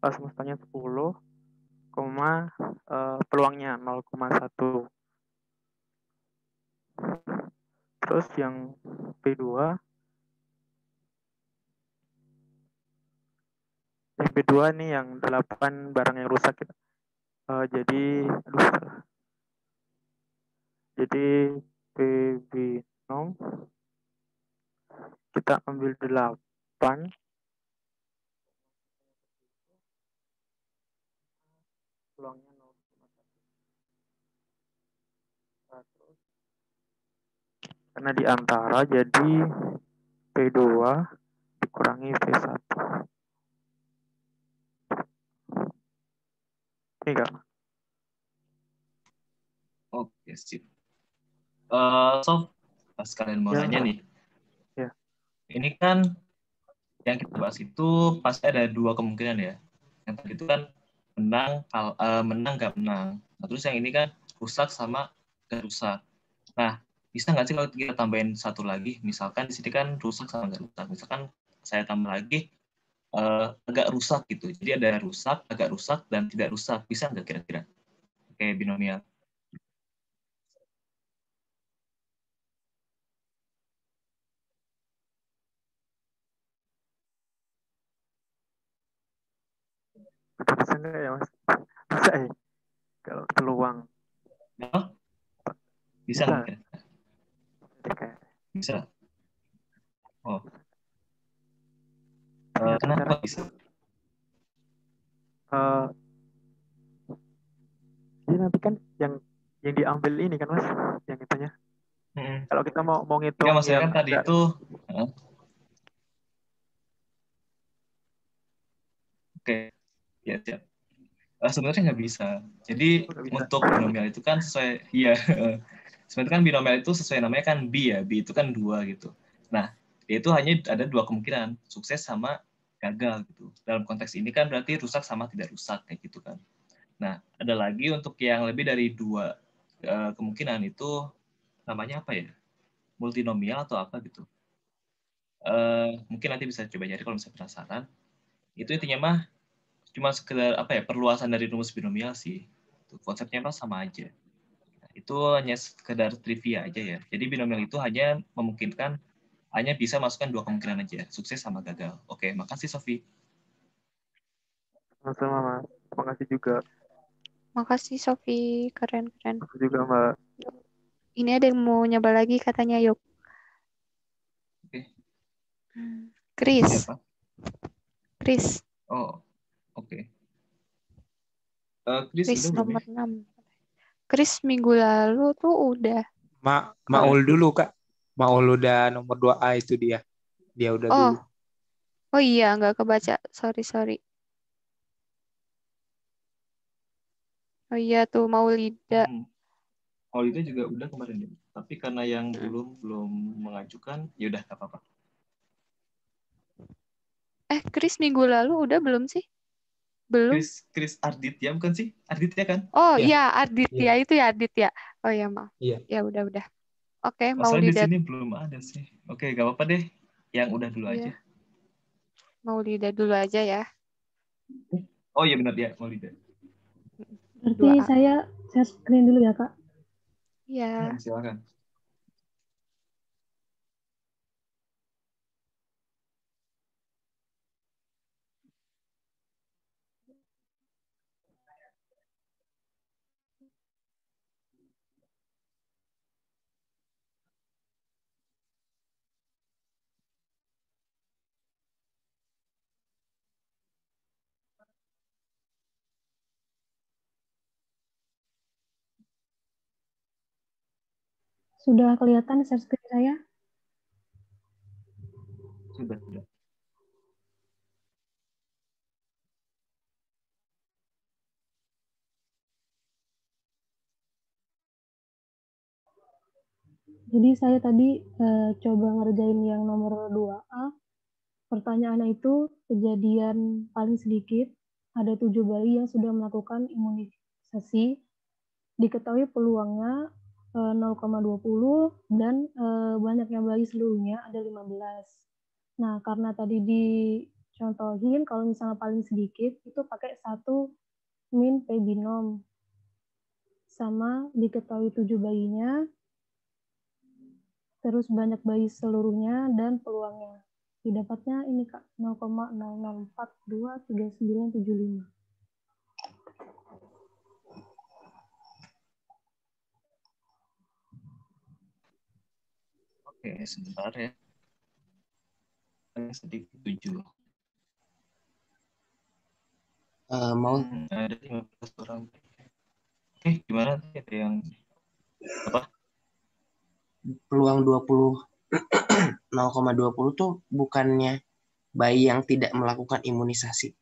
Speaker 5: semestanya 10, peluangnya 0,1. Terus yang B2 nih yang 8 barang yang rusak. Jadi B-binom kita ambil 8, peluangnya 0,1. Karena di antara, jadi P2 dikurangi V1. Ini Kak.
Speaker 3: Oke, sip. So, sekalian mau nanya nih.
Speaker 5: Ya.
Speaker 3: Ini kan yang kita bahas itu pasti ada 2 kemungkinan ya. Yang tadi itu kan menang nggak menang. Nah, terus yang ini kan rusak sama nggak rusak. Nah, bisa nggak sih kalau kita tambahin satu lagi? Misalkan di sini kan rusak sama nggak rusak. Misalkan saya tambah lagi agak rusak gitu. Jadi ada rusak, agak rusak, dan tidak rusak. Bisa nggak kira-kira? Kayak binomial.
Speaker 5: Bisa nggak ya Mas? Bisa ya? Kalau peluang.
Speaker 3: Oh? Bisa nggak kira-kira? Bisa. Oh. Kenapa bisa?
Speaker 5: Jadi nanti kan yang diambil ini kan Mas, yang itunya. Kalau kita mau ngitung
Speaker 3: ya, maksudnya
Speaker 5: yang
Speaker 3: kan tadi itu oke. Ya, siap. Sebenarnya nggak bisa. Jadi
Speaker 5: Nggak bisa.
Speaker 3: untuk binomial itu kan sesuai, iya. Sebenarnya kan binomial itu sesuai namanya kan B ya. B itu kan 2 gitu. Nah, dia itu hanya ada 2 kemungkinan, sukses sama gagal gitu. Dalam konteks ini kan berarti rusak sama tidak rusak kayak gitu kan. Nah, ada lagi untuk yang lebih dari 2 kemungkinan itu namanya apa ya? Multinomial atau apa gitu. Mungkin nanti bisa coba cari kalau misalnya penasaran. Itu intinya mah cuma sekedar apa ya, perluasan dari rumus binomial sih. Konsepnya mah sama aja. Itu hanya sekedar trivia aja ya. Jadi binomial itu hanya memungkinkan hanya bisa masukkan 2 kemungkinan aja, sukses sama gagal. Oke, makasih Sofi.
Speaker 5: Sama-sama, Mas. Makasih juga.
Speaker 1: Makasih Sofi, keren-keren.
Speaker 5: Makasih juga, Mbak.
Speaker 1: Ini ada yang mau nyoba lagi katanya, yuk.
Speaker 3: Oke.
Speaker 1: Chris.
Speaker 3: Siapa?
Speaker 1: Chris.
Speaker 3: Oh, oke.
Speaker 1: Chris
Speaker 3: udah
Speaker 1: nomor
Speaker 3: belum ya?
Speaker 1: 6. Chris minggu lalu tuh udah.
Speaker 4: Maul dulu, Kak. Maul udah nomor 2A itu dia. Dia udah dulu.
Speaker 1: Oh iya, nggak kebaca. Sorry. Oh iya tuh, Maulida.
Speaker 3: Maulida juga udah kemarin ya. Tapi karena yang belum mengajukan, ya udah nggak apa-apa.
Speaker 1: Chris minggu lalu udah belum sih? Belum.
Speaker 3: Chris Arditya bukan sih? Arditya kan?
Speaker 1: Oh
Speaker 4: Iya.
Speaker 1: iya, Arditya
Speaker 4: Iya.
Speaker 1: itu ya Arditya. Oh iya, maaf.
Speaker 4: Iya.
Speaker 1: Ya udah. Oke,
Speaker 3: Masalahnya di
Speaker 1: Maulida.
Speaker 3: sini belum ada sih. Oke, nggak apa-apa deh. Yang udah dulu
Speaker 1: Iya.
Speaker 3: aja.
Speaker 1: Maulida dulu aja ya.
Speaker 3: Oh iya benar ya, Maulida.
Speaker 2: Berarti
Speaker 1: 2A.
Speaker 2: saya share screen dulu ya, Kak.
Speaker 1: Iya.
Speaker 3: Silakan.
Speaker 2: Sudah kelihatan share screen saya?
Speaker 3: Sudah.
Speaker 2: Jadi saya tadi coba ngerjain yang nomor 2A. Pertanyaannya itu kejadian paling sedikit. Ada 7 bayi yang sudah melakukan imunisasi. Diketahui peluangnya 0,20 dan banyaknya bayi seluruhnya ada 15. Nah, karena tadi dicontohin kalau misalnya paling sedikit itu pakai 1 min P binom. Sama diketahui 7 bayinya, terus banyak bayi seluruhnya dan peluangnya. Didapatnya ini Kak, 0,00423975.
Speaker 3: Oke, sebentar ya. Sedikit 7.
Speaker 7: Mau
Speaker 3: ada 15 orang. Oke, gimana ada yang apa?
Speaker 7: Peluang 0,20 tuh bukannya bayi yang tidak melakukan imunisasi.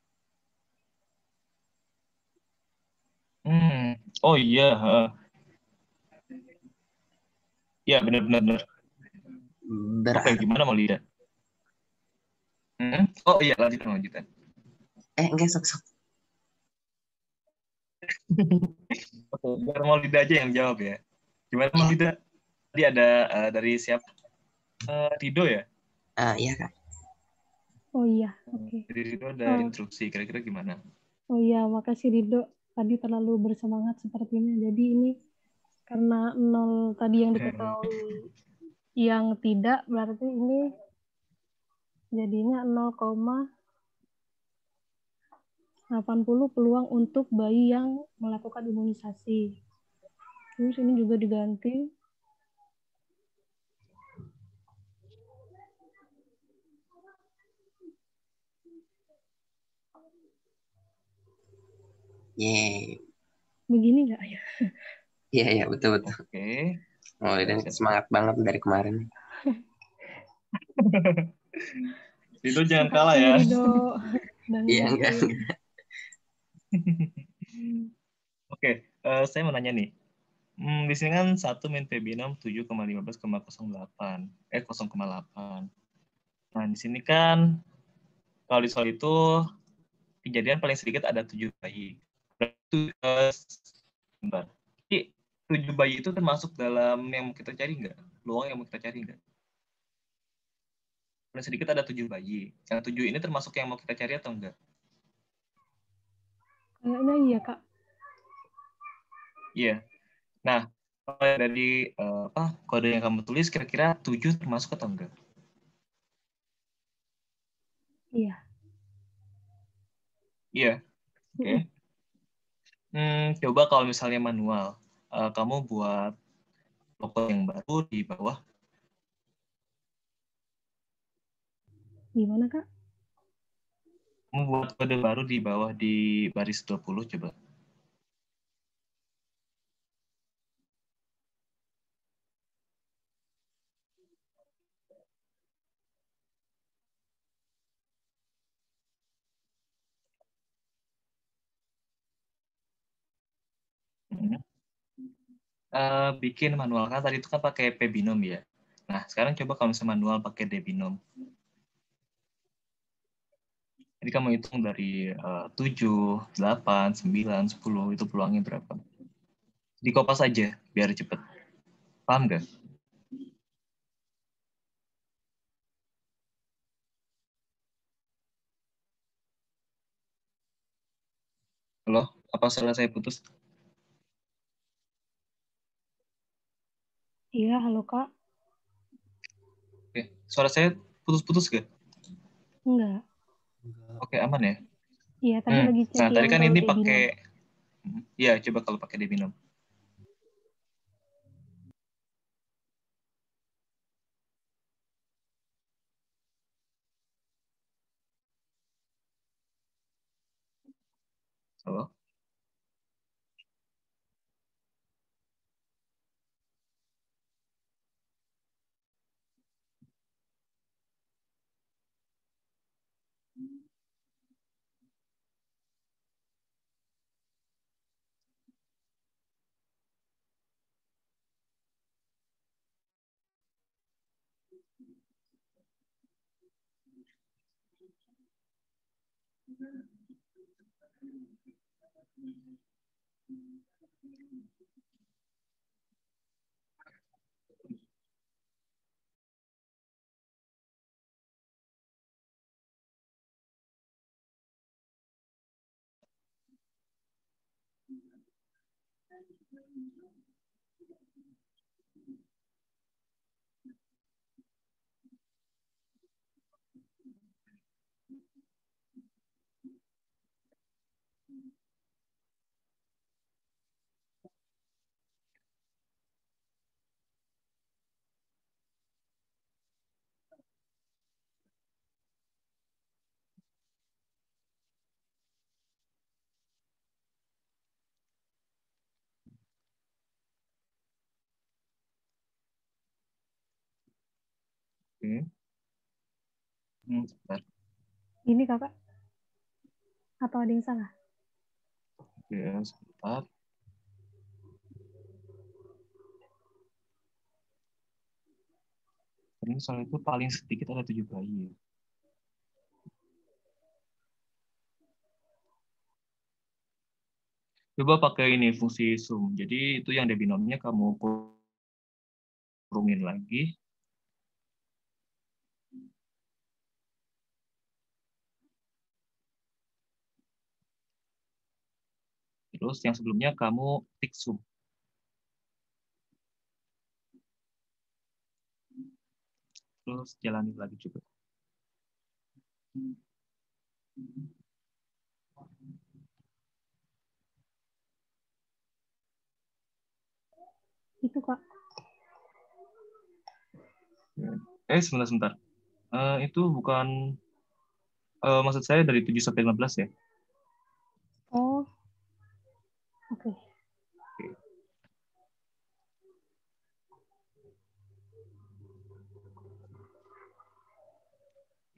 Speaker 3: Oh iya, ya benar. Oke, gimana mau lihat? Oh iya, lanjutan.
Speaker 7: Enggak, sok.
Speaker 3: Oke, biar mau lidah aja yang jawab ya. Gimana mau lidah? Tadi ada dari siapa? Rido ya?
Speaker 7: Iya Kak.
Speaker 2: Oh iya, oke.
Speaker 3: Dari Rido ada instruksi, kira-kira gimana?
Speaker 2: Oh iya, makasih Rido. Tadi terlalu bersemangat sepertinya. Jadi ini karena 0 tadi yang diketahui yang tidak, berarti ini jadinya 0,80 peluang untuk bayi yang melakukan imunisasi. Terus ini juga diganti. Begini nggak ya?
Speaker 7: Iya, betul.
Speaker 3: Oke.
Speaker 7: Oh, dan semangat banget dari kemarin.
Speaker 3: Rido jangan kalah ya.
Speaker 2: Rido.
Speaker 7: Iya, enggak.
Speaker 3: Oke, saya mau nanya nih. Di sini kan 1 min P binom 7,15,08. 0,8. Nah, di sini kan kalau di soal itu kejadian paling sedikit ada 7 bayi. Berarti, sebentar. Jadi 7 bayi itu termasuk dalam yang mau kita cari nggak? Peluang yang mau kita cari nggak? Paling sedikit ada 7 bayi. Yang 7 ini termasuk yang mau kita cari atau enggak?
Speaker 2: Kayaknya iya, Kak.
Speaker 3: Iya. Nah, kalau dari kode yang kamu tulis kira-kira 7 termasuk atau enggak?
Speaker 2: Iya.
Speaker 3: Iya. Oke. Coba kalau misalnya manual, kamu buat logo yang baru di bawah.
Speaker 2: Gimana, Kak?
Speaker 3: Kamu buat kode baru di bawah di baris 20 coba. Bikin manual kan tadi itu kan pakai P binom ya. Nah, sekarang coba kalau misalnya manual pakai D binom. Jadi kamu hitung dari 7, 8, 9, 10 itu peluangnya berapa. Dikopas aja biar cepet. Paham nggak? Halo? Apa salah saya putus?
Speaker 2: Iya, halo, Kak.
Speaker 3: Oke. Suara saya putus-putus nggak?
Speaker 2: Enggak.
Speaker 3: Oke, aman ya?
Speaker 2: Iya, tadi lagi cek
Speaker 3: Nah, tadi
Speaker 2: yang
Speaker 3: kan
Speaker 2: kalau
Speaker 3: ini
Speaker 2: D
Speaker 3: pakai,
Speaker 2: binom.
Speaker 3: ya coba kalau pakai D binom. Halo? Oke. Sebentar.
Speaker 2: Ini, Kakak. Atau ada yang salah?
Speaker 3: Oke, sebentar. Ini soal itu paling sedikit ada 7 bayi. Coba pakai ini fungsi sum. Jadi itu yang debinomnya kamu kurungin lagi. Terus yang sebelumnya kamu tik sum. Terus jalani lagi juga.
Speaker 2: Itu, Kak.
Speaker 3: Sebentar. Itu bukan, maksud saya dari 7 sampai 15 ya.
Speaker 2: Oh, oke.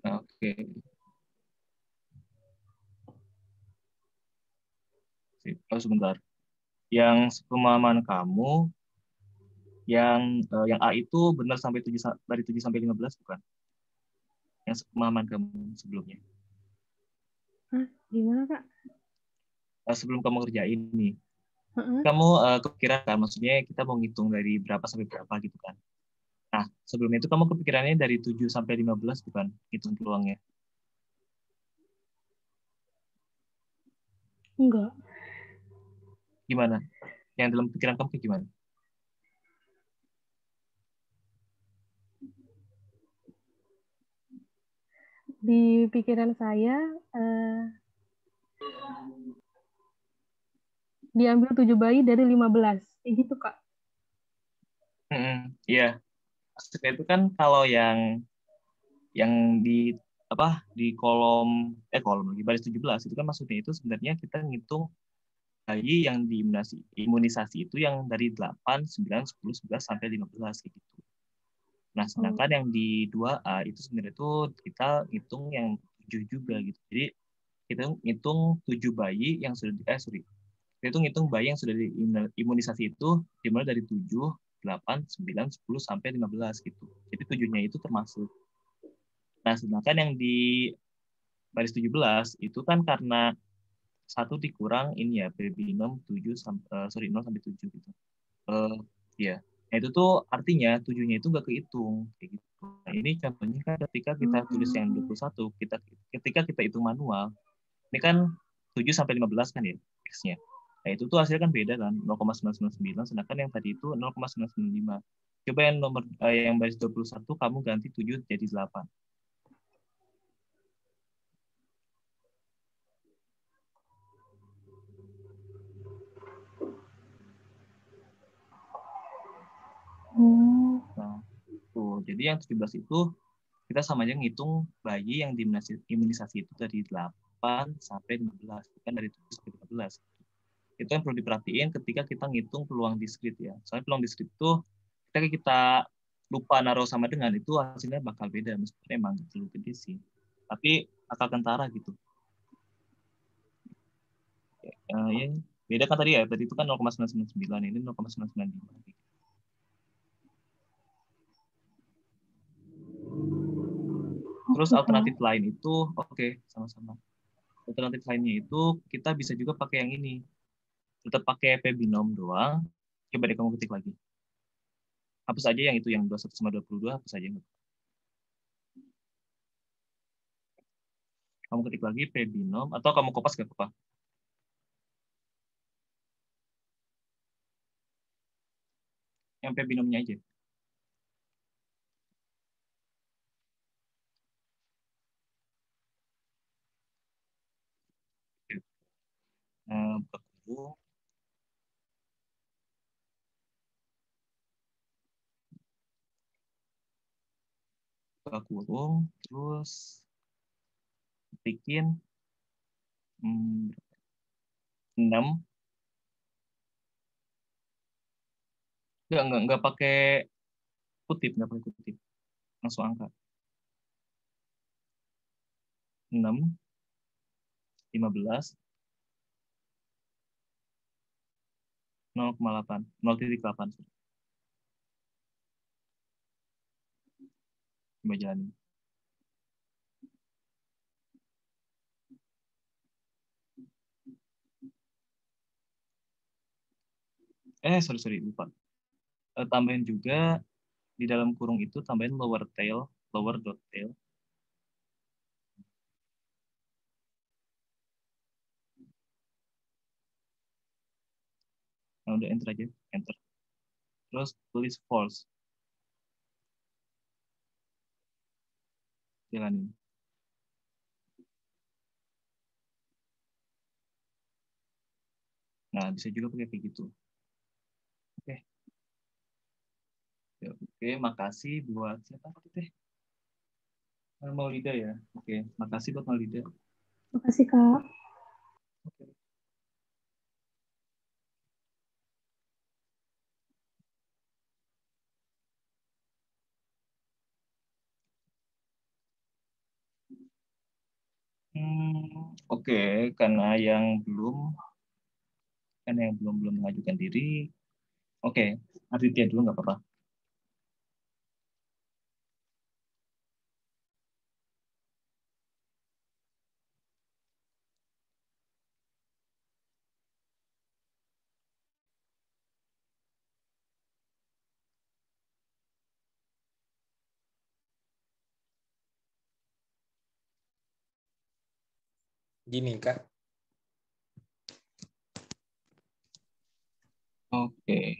Speaker 3: Oke. Sip. Oh, sebentar. Yang pemahaman kamu, yang A itu benar sampai 7, dari 7 sampai 15 bukan? Yang pemahaman kamu sebelumnya.
Speaker 2: Hah? Gimana, Kak?
Speaker 3: Sebelum kamu kerjain nih,
Speaker 2: Heeh.
Speaker 3: kamu kepikiran kan, maksudnya kita mau ngitung dari berapa sampai berapa gitu kan. Nah, sebelum itu kamu kepikirannya dari 7 sampai 15 bukan? Hitung peluangnya.
Speaker 2: Enggak.
Speaker 3: Gimana? Yang dalam pikiran kamu kayak gimana?
Speaker 2: Di pikiran saya diambil 7 bayi dari 15. Kayak gitu, Kak.
Speaker 3: Iya. Maksudnya itu kan kalau yang di apa di kolom lagi baris 17 itu kan maksudnya itu sebenarnya kita ngitung bayi yang imunisasi itu yang dari 8, 9, 10, 11 sampai 15 kayak gitu. Nah, sedangkan yang di 2A itu sebenarnya itu kita ngitung yang 7 juga gitu. Jadi kita ngitung 7 bayi yang sudah kita itu ngitung bayi yang sudah diimunisasi itu dimulai dari 7, 8, 9, 10 sampai 15 gitu. Jadi 7-nya itu termasuk. Nah, sedangkan yang di baris 17 itu kan karena satu dikurang ini ya binom 7 sampai 0 sampai 7 gitu. Ya. Nah, itu tuh artinya 7-nya itu nggak kehitung kayak gitu. Nah, ini contohnya kan ketika kita tulis yang 21, ketika kita hitung manual, ini kan 7 sampai 15 kan ya X-nya. Nah, itu tuh hasilnya kan beda kan, 0,999, sedangkan yang tadi itu 0,995. Coba yang baris 21 kamu ganti 7 jadi 8. Nah, tuh. Jadi yang 17 itu kita sama aja ngitung bayi yang imunisasi itu dari 8 sampai 15, bukan dari 7 sampai 15. Itu yang perlu diperhatiin ketika kita ngitung peluang diskrit ya. Soalnya peluang diskrit itu ketika kita lupa naruh sama dengan itu hasilnya bakal beda meskipun emang terlalu gede sih. Tapi akal kentara gitu. Ya, beda kan tadi ya, tadi itu kan 0,999, ini 0,995. Terus alternatif lain itu, oke, sama-sama. Alternatif lainnya itu kita bisa juga pakai yang ini. Tetap pakai P binom doang. Coba deh kamu ketik lagi. Hapus aja yang itu, yang 21 sama 22, hapus aja. Kamu ketik lagi P binom, atau kamu kopas gak apa-apa. Yang P binomnya aja. Buka kurung. Buka kurung, terus ketikin 6. Enggak pakai kutip, enggak pakai kutip. Langsung angka. 6, 15, 0,8, 0,8. Coba jalanin. Sorry, lupa. Tambahin juga di dalam kurung itu, tambahin lower dot tail. Nah, udah enter aja, enter. Terus tulis false. Jalanin. Nah, bisa juga pakai kayak gitu. Oke. Oke, makasih buat siapa teh? Maulida ya. Oke, makasih buat Maulida.
Speaker 2: Makasih, Kak.
Speaker 3: Oke. Oke, karena yang belum Kan yang belum mengajukan diri. Oke, Aditya dulu nggak apa-apa.
Speaker 4: Gini, Kak.
Speaker 3: Oke.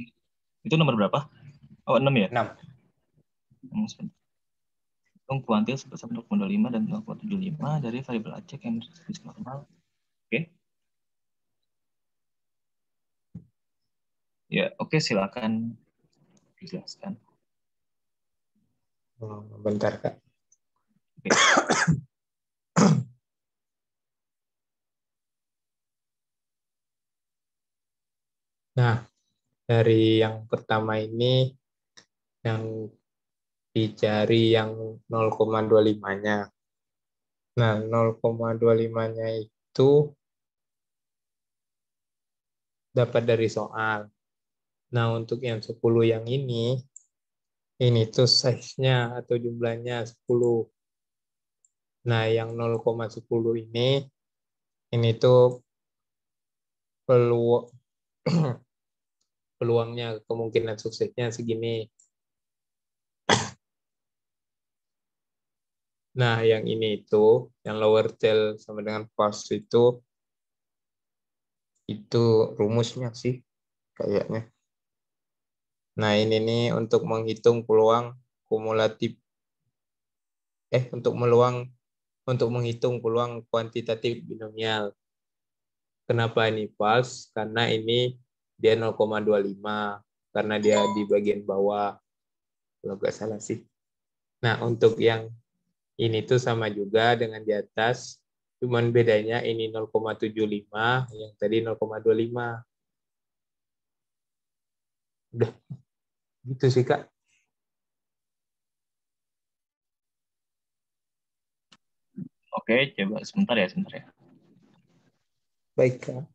Speaker 3: Itu nomor berapa? Oh, 6 ya?
Speaker 4: 6.
Speaker 3: Hitung kuantil sebesar 0,25 dan 0,75 dari variabel acak yang disebut normal. Oke. Ya, oke, silakan dijelaskan.
Speaker 4: Bentar, Kak.
Speaker 3: Oke.
Speaker 4: Nah, dari yang pertama ini yang dicari yang 0,25-nya. Nah, 0,25-nya itu dapat dari soal. Nah, untuk yang 10 yang ini tuh size-nya atau jumlahnya 10. Nah, yang 0,10 ini tuh peluang peluangnya, kemungkinan suksesnya segini. Nah, yang ini yang lower tail sama dengan false itu rumusnya sih kayaknya. Nah, ini nih untuk menghitung peluang kumulatif. Untuk menghitung peluang kuantitatif binomial. Kenapa ini false? Karena ini dia 0,25 karena dia di bagian bawah kalau nggak salah sih. Nah, untuk yang ini tuh sama juga dengan di atas, cuman bedanya ini 0,75, yang tadi 0,25. Udah gitu sih, Kak.
Speaker 3: Oke, coba sebentar ya.
Speaker 4: Baik, Kak.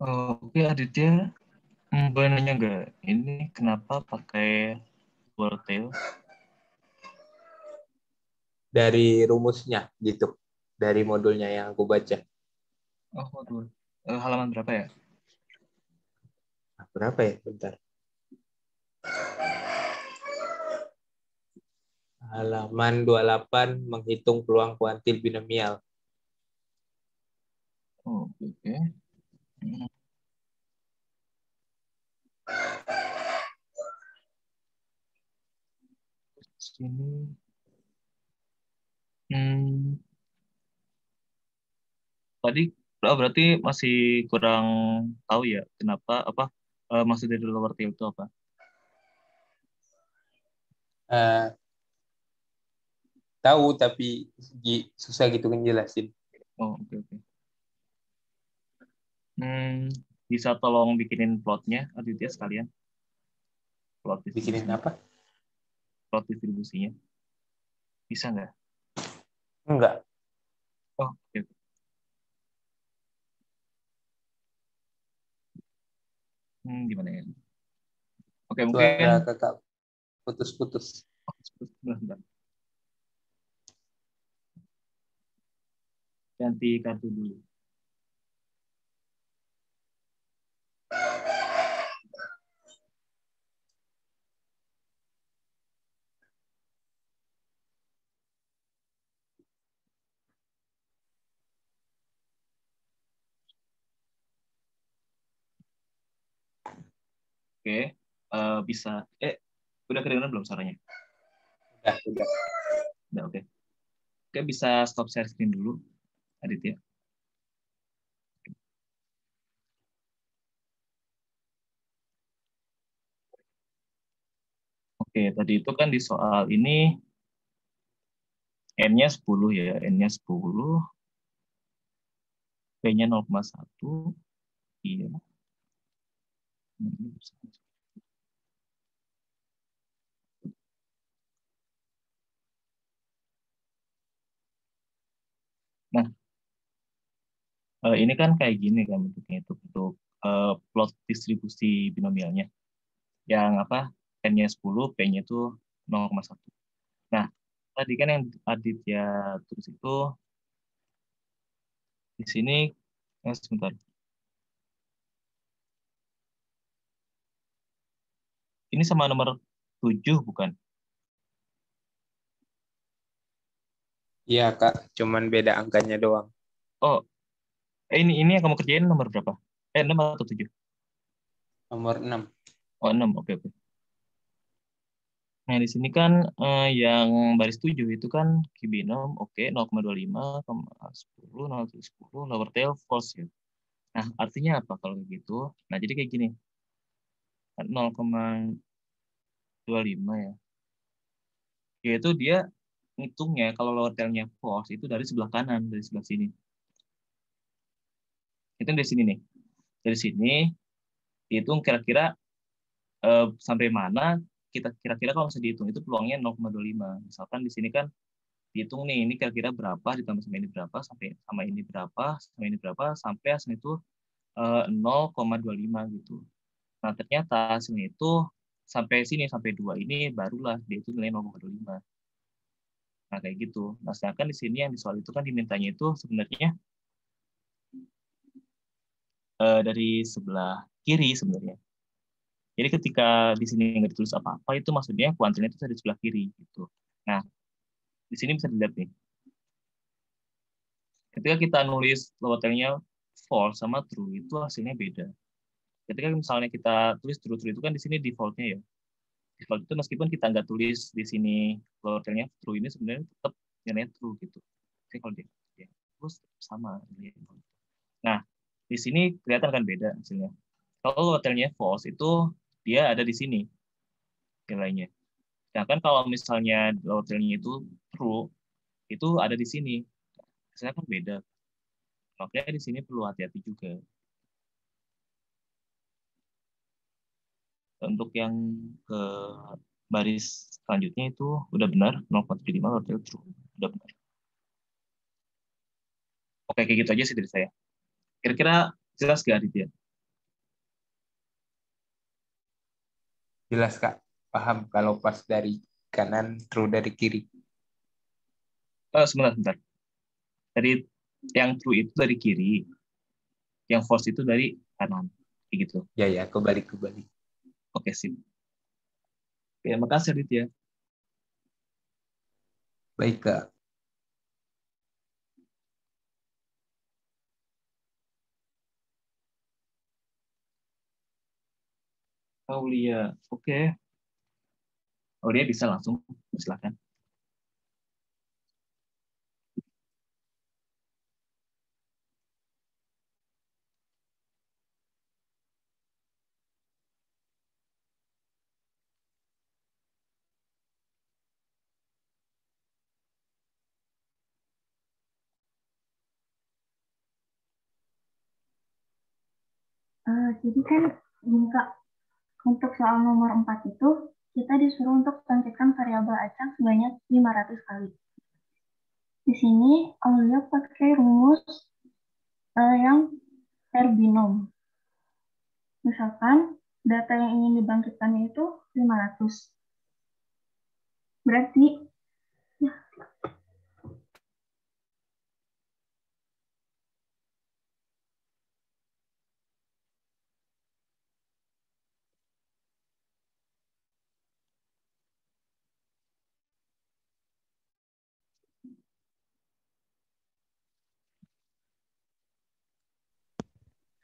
Speaker 3: Oke, Aditya, boleh nanya nggak? Ini kenapa pakai lower tail?
Speaker 4: Dari rumusnya gitu. Dari modulnya yang aku baca.
Speaker 3: Oh, waduh. Halaman berapa ya?
Speaker 4: Nah, berapa ya? Bentar. Halaman 28 menghitung peluang kuantil binomial.
Speaker 3: Oh, oke. Sini. Tadi berarti masih kurang tahu ya kenapa maksud dari lower tail itu apa?
Speaker 4: Eh, tahu tapi susah gitu ngejelasin.
Speaker 3: Oh, oke. Bisa tolong bikinin plotnya, Aditya sekalian. Plot
Speaker 4: Bikinin
Speaker 3: distribusinya.
Speaker 4: apa?
Speaker 3: Plot distribusinya. Bisa nggak?
Speaker 4: Enggak.
Speaker 3: Oh, oke. Gimana ya? Oke, mungkin
Speaker 4: Suara kakak putus-putus.
Speaker 3: bentar. Ganti kartu dulu. Oke, bisa. Udah kedengeran belum suaranya?
Speaker 4: Udah.
Speaker 3: Udah, oke. Oke, bisa stop share screen dulu, Aditya. Oke, tadi itu kan di soal ini N-nya 10 ya, N-nya 10, P-nya 0,1, iya. Nah, ini kan kayak gini kan bentuknya itu untuk plot distribusi binomialnya. Yang apa? N-nya 10, P-nya itu 0,1. Nah, tadi kan yang Aditya tulis itu di sini, sebentar. Ini sama nomor 7 bukan?
Speaker 4: Iya, Kak. Cuman beda angkanya doang.
Speaker 3: Oh, ini yang kamu kerjain nomor berapa? 6 atau 7?
Speaker 4: Nomor 6.
Speaker 3: Oh, 6. Oke, oke. Nah, di sini kan yang baris 7 itu kan kibinom, oke, 0,25, 10, 0,10, lower tail false ya. Nah, artinya apa kalau gitu? Nah, jadi kayak gini. 0,25 ya. Yaitu dia ngitungnya kalau lower tailnya false itu dari sebelah kanan, dari sebelah sini. Itu dari sini nih. Dari sini dihitung kira-kira sampai mana kita kira-kira kalau misalnya dihitung itu peluangnya 0,25. Misalkan di sini kan dihitung nih ini kira-kira berapa ditambah sama ini berapa sampai sama ini berapa sama ini berapa sampai hasilnya itu 0,25 gitu. Nah, ternyata hasilnya itu sampai sini sampai 2 ini barulah dia itu nilai 0,25. Nah, kayak gitu. Nah, sedangkan di sini yang di soal itu kan dimintanya itu sebenarnya dari sebelah kiri sebenarnya. Jadi ketika di sini nggak ditulis apa-apa itu maksudnya kuantilnya itu dari sebelah kiri gitu. Nah, di sini bisa dilihat nih. Ketika kita nulis lower tailnya false sama true itu hasilnya beda. Ketika misalnya kita tulis true itu kan di sini defaultnya ya. Default itu meskipun kita nggak tulis di sini lower tailnya true ini sebenarnya tetap nilainya true gitu. Oke, kalau dia terus sama. Nah, di sini kelihatan kan beda hasilnya. Kalau lower tailnya false itu dia ada di sini nilainya. Sedangkan kalau misalnya lower tailnya itu true, itu ada di sini. Hasilnya kan beda. Makanya di sini perlu hati-hati juga. Untuk yang ke baris selanjutnya itu udah benar 0,75 lower tail true. Udah benar. Oke, kayak gitu aja sih dari saya. Kira-kira jelas gak Aditya?
Speaker 4: Jelas, Kak. Paham kalau pas dari kanan, true dari kiri.
Speaker 3: Sebentar. Dari yang true itu dari kiri, yang false itu dari kanan. Kayak gitu.
Speaker 4: Ya, kebalik.
Speaker 3: Oke, sip. Oke, makasih Aditya.
Speaker 4: Baik, Kak.
Speaker 3: Aulia, oke. Aulia bisa langsung, silakan.
Speaker 6: Jadi kan gini Kak, untuk soal nomor 4 itu, kita disuruh untuk tampilkan variabel acak sebanyak 500 kali. Di sini, Aulia pakai rumus yang R binom. Misalkan, data yang ingin dibangkitkannya itu 500. Berarti, ya,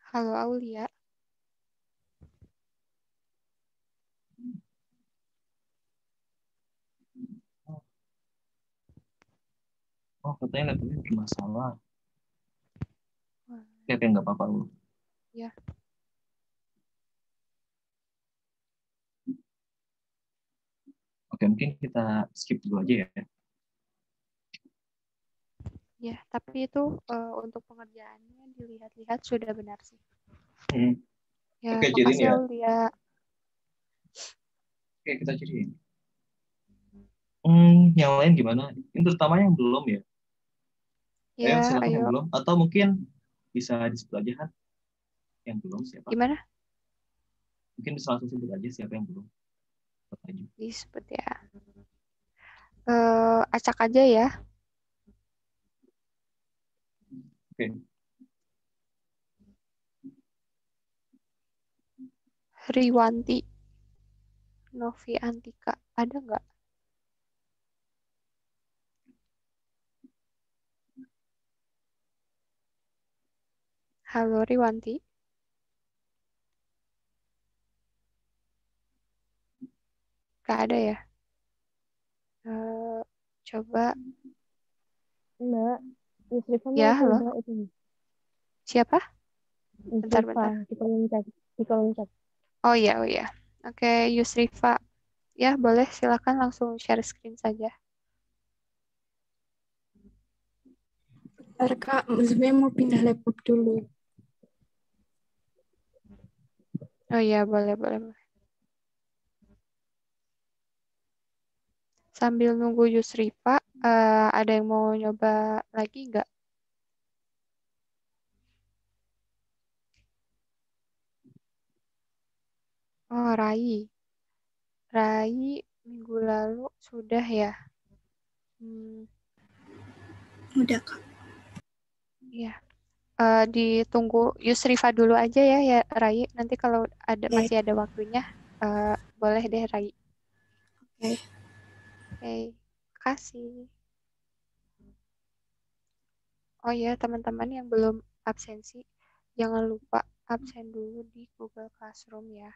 Speaker 1: Halo Aulia.
Speaker 3: Oh, katanya laptopnya bermasalah.
Speaker 1: Wah,
Speaker 3: Oke, nggak apa-apa lu.
Speaker 1: ya.
Speaker 3: Oke, mungkin kita skip dulu aja ya.
Speaker 1: Ya, tapi itu untuk pengerjaannya dilihat-lihat sudah benar sih. Ya,
Speaker 3: Oke, jadiin
Speaker 1: makasih
Speaker 3: ya.
Speaker 1: Aulia.
Speaker 3: Oke, kita jadiin. Yang lain gimana? Ini terutama yang belum ya. Ayo,
Speaker 1: Ya,
Speaker 3: silakan yang
Speaker 1: ayo.
Speaker 3: belum. Atau mungkin bisa disebut aja kan yang belum siapa?
Speaker 1: Gimana?
Speaker 3: Mungkin bisa langsung sebut aja siapa yang belum. Sebut aja.
Speaker 1: Disebut ya. Acak aja ya.
Speaker 3: Oke.
Speaker 1: Riwanti. Novi Antika. Ada nggak? Halo Riwanti. Nggak ada ya? Coba.
Speaker 2: Mbak, Yusrifa mau
Speaker 1: Ya, halo.
Speaker 2: coba itu.
Speaker 1: Siapa?
Speaker 2: Yusrifa
Speaker 1: Bentar.
Speaker 2: di kolom chat.
Speaker 1: Oh iya, oh iya. Oke, Yusrifa. Ya, boleh silakan langsung share screen saja.
Speaker 8: Bentar Kak, sebenarnya mau pindah laptop dulu.
Speaker 1: Oh iya, boleh, boleh. Sambil nunggu Yusrifa, ada yang mau nyoba lagi nggak? Oh, Rai. Rai minggu lalu sudah ya.
Speaker 8: Udah Kak.
Speaker 1: Iya. Ditunggu Yusrifa dulu aja ya Rai. Nanti kalau masih ada waktunya, boleh deh Rai.
Speaker 8: Oke.
Speaker 1: Oke, kasih. Oh ya, teman-teman yang belum absensi, jangan lupa absen dulu di Google Classroom ya.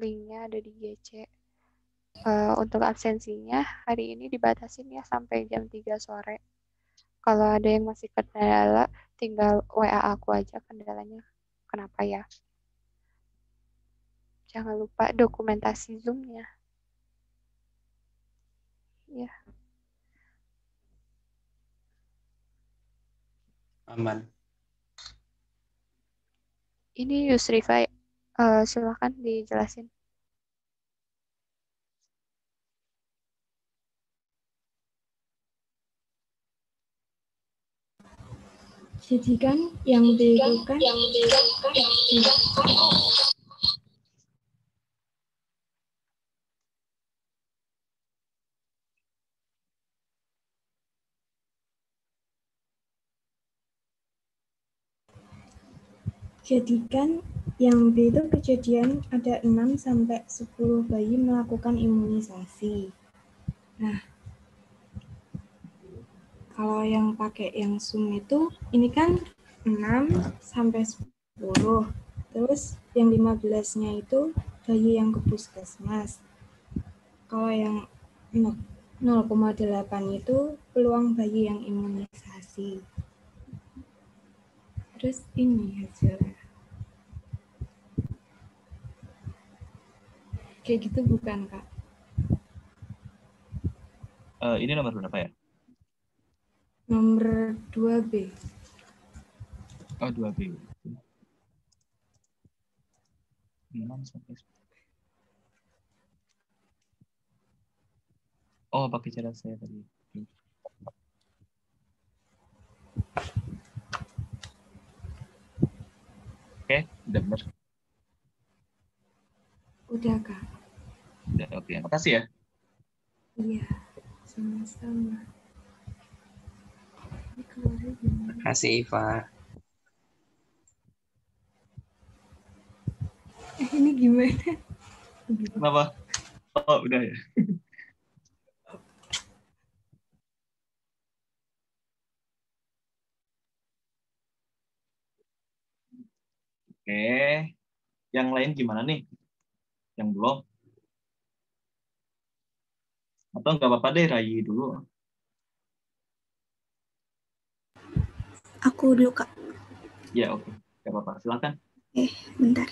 Speaker 1: Linknya ada di GC. Untuk absensinya hari ini dibatasin ya sampai jam 3 sore. Kalau ada yang masih kendala, tinggal WA aku aja kendalanya. Kenapa ya? Jangan lupa dokumentasi Zoom-nya. Ya.
Speaker 7: Aman.
Speaker 1: Ini Yusrifa, silakan dijelasin.
Speaker 8: Jadi kan yang B itu kan Jadi kan yang B itu kejadian ada 6 sampai 10 bayi melakukan imunisasi. Nah, kalau yang pakai yang Zoom itu ini kan 6 sampai 10. Terus yang 15-nya itu bayi yang ke puskesmas. Kalau yang 0,8 itu peluang bayi yang imunisasi. Terus ini hasilnya. Kayak gitu bukan, Kak?
Speaker 3: Ini nomor berapa ya?
Speaker 8: Nomor 2B.
Speaker 3: Oh, 2B. 6 sampai 10. Oh, pakai cara saya tadi. Oke, udah benar.
Speaker 8: Udah, Kak.
Speaker 3: Udah, oke. Makasih ya.
Speaker 8: Iya, sama-sama.
Speaker 7: Makasih Iva.
Speaker 8: Ini gimana?
Speaker 3: Kenapa? Oh, udah ya. Oke. Yang lain gimana nih? Yang belum? Atau nggak apa-apa deh, Rai dulu.
Speaker 8: Aku dulu, Kak.
Speaker 3: Ya, oke. Gak apa-apa. Silakan.
Speaker 8: Bentar.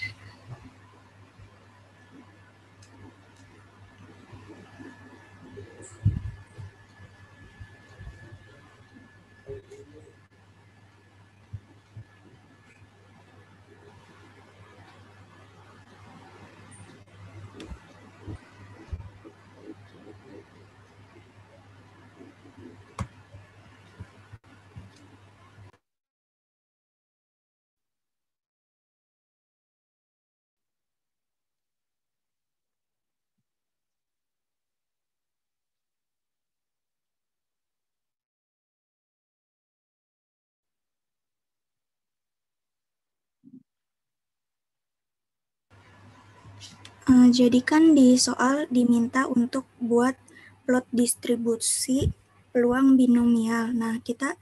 Speaker 8: Jadi kan di soal diminta untuk buat plot distribusi peluang binomial. Nah, kita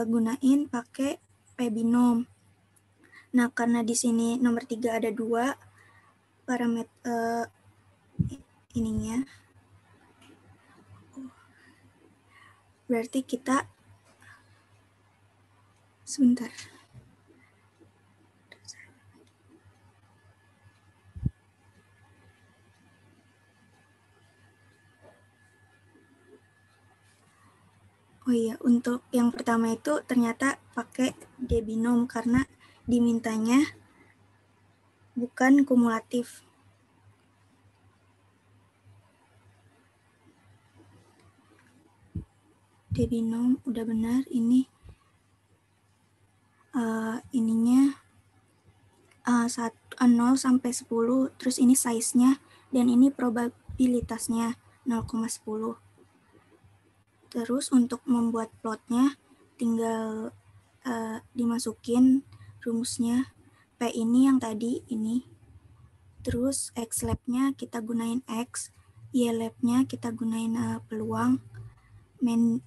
Speaker 8: gunain pakai P-binom. Nah, karena di sini nomor 3 ada 2 parameter ininya. Berarti kita sebentar. Oh iya, untuk yang pertama itu ternyata pakai D-binom karena dimintanya bukan kumulatif. D-binom udah benar, ini ininya 0 sampai 10, terus ini size-nya, dan ini probabilitasnya 0,10. Terus untuk membuat plotnya tinggal dimasukin rumusnya. P ini yang tadi ini. Terus X lab-nya kita gunain X, Y lab-nya kita gunain peluang.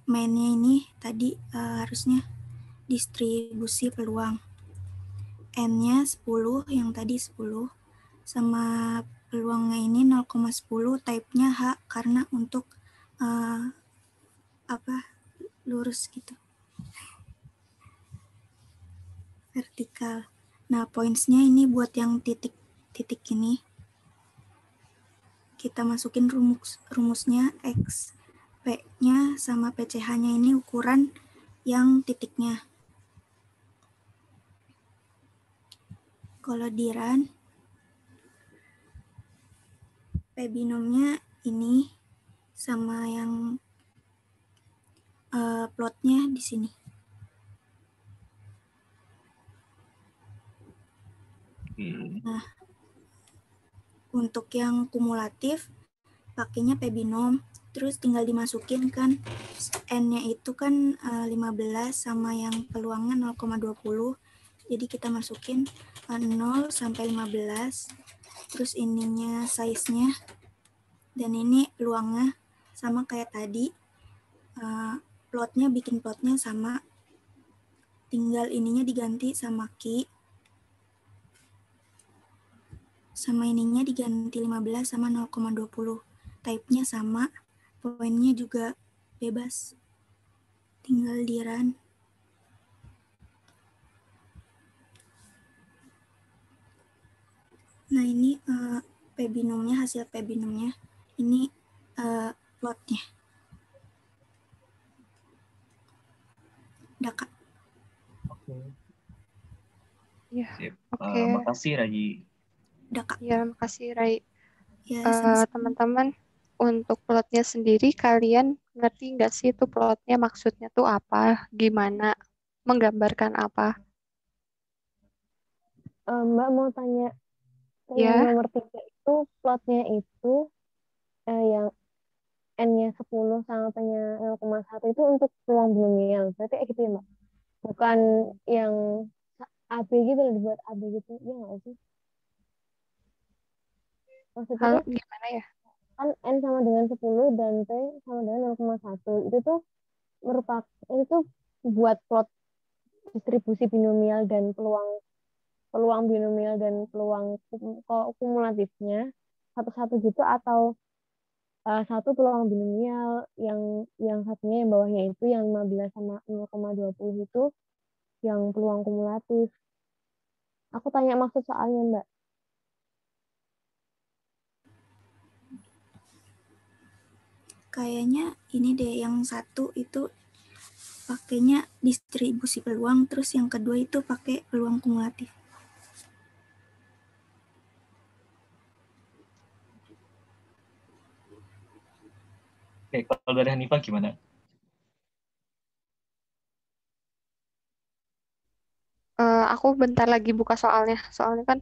Speaker 8: Main-nya ini tadi harusnya distribusi peluang. N-nya 10, yang tadi 10. Sama peluangnya ini 0,10, type-nya H karena untuk lurus gitu, vertikal. Nah, points-nya ini buat yang titik-titik ini. Kita masukin rumusnya X, P-nya sama PCH-nya ini ukuran yang titiknya. Kalau di run, P-binomnya ini sama yang plotnya di sini. Nah, untuk yang kumulatif pakainya P-binom, terus tinggal dimasukin kan N-nya itu kan 15 sama yang peluangnya 0,20. Jadi kita masukin 0 sampai 15. Terus ininya size-nya, dan ini peluangnya sama kayak tadi. Bikin plotnya sama, tinggal ininya diganti sama Q, sama ininya diganti 15 sama 0,20. Type-nya sama, poinnya juga bebas. Tinggal di run. Nah, ini P-binomnya, hasil P-binomnya. Ini plotnya. Udah, Kak.
Speaker 3: Oke.
Speaker 1: Ya,
Speaker 3: Sip.
Speaker 1: oke.
Speaker 3: Makasih, Raji.
Speaker 8: Udah, Kak.
Speaker 1: Ya, makasih, Rai.
Speaker 8: Ya,
Speaker 1: teman-teman, untuk plotnya sendiri, kalian ngerti nggak sih itu plotnya maksudnya tuh apa? Gimana? Menggambarkan apa?
Speaker 2: Mbak mau tanya,
Speaker 1: Ya.
Speaker 2: nomor 3 itu plotnya itu yang N-nya 10 sama P-nya 0,1 itu untuk peluang binomial. Berarti gitu ya, Mbak? Bukan yang AB gitu, dibuat AB gitu. Iya nggak sih? Maksudnya
Speaker 1: Halo,
Speaker 2: tuh
Speaker 1: gimana ya?
Speaker 2: kan N sama dengan 10 dan P sama dengan 0,1. Itu tuh merupakan, itu tuh buat plot distribusi binomial dan peluang binomial dan peluang kumulatifnya satu-satu gitu, atau satu peluang binomial yang satunya yang bawahnya itu yang 15 sama 0,20 itu
Speaker 9: yang peluang kumulatif. Aku tanya maksud soalnya, Mbak.
Speaker 10: Kayaknya ini deh, yang satu itu pakainya distribusi peluang, terus yang kedua itu pakai peluang kumulatif.
Speaker 3: Oke, kalau dari Hanifah gimana?
Speaker 1: Aku bentar lagi buka soalnya. Soalnya kan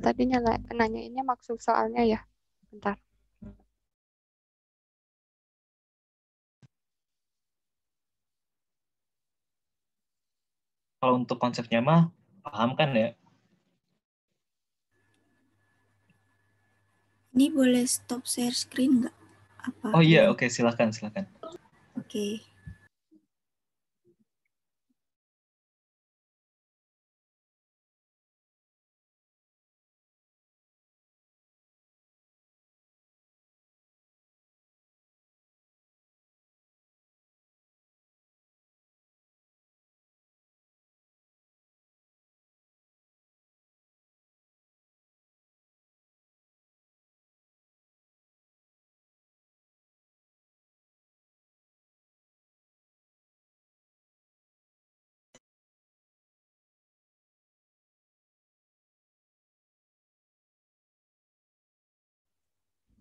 Speaker 1: tadi nanyainnya maksud soalnya ya. Bentar.
Speaker 3: Kalau untuk konsepnya mah paham kan ya?
Speaker 10: Ini boleh stop share screen nggak? Apa
Speaker 3: Oh iya,
Speaker 10: belum?
Speaker 3: oke, silakan.
Speaker 10: Oke.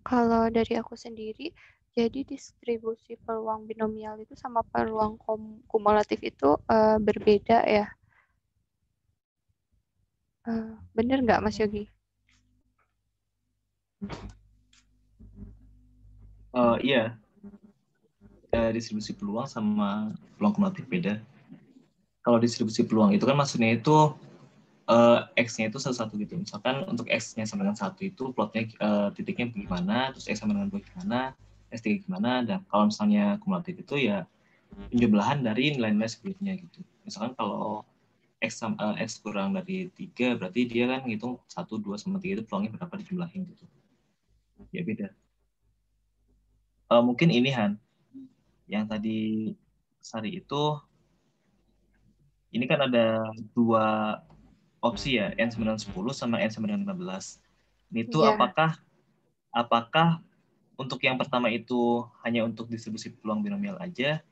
Speaker 1: Kalau dari aku sendiri, jadi distribusi peluang binomial itu sama peluang kumulatif itu berbeda ya. Bener nggak, Mas Yogi?
Speaker 3: Iya, distribusi peluang sama peluang kumulatif beda. Kalau distribusi peluang itu kan maksudnya itu X-nya itu satu-satu gitu. Misalkan untuk X-nya sama dengan 1 itu plotnya titiknya bagaimana, terus X sama dengan 2 gimana, S3 gimana, dan kalau misalnya kumulatif itu ya penjumlahan dari nilai-nilai sebelumnya gitu. Misalkan kalau X kurang dari 3, berarti dia kan ngitung 1, 2, sama 3 itu peluangnya berapa dijumlahin gitu. Ya beda. Mungkin ini Han, yang tadi Sari itu, ini kan ada 2 opsi ya, N910 sama N915. Ini tuh
Speaker 1: Iya.
Speaker 3: apakah untuk yang pertama itu hanya untuk distribusi peluang binomial aja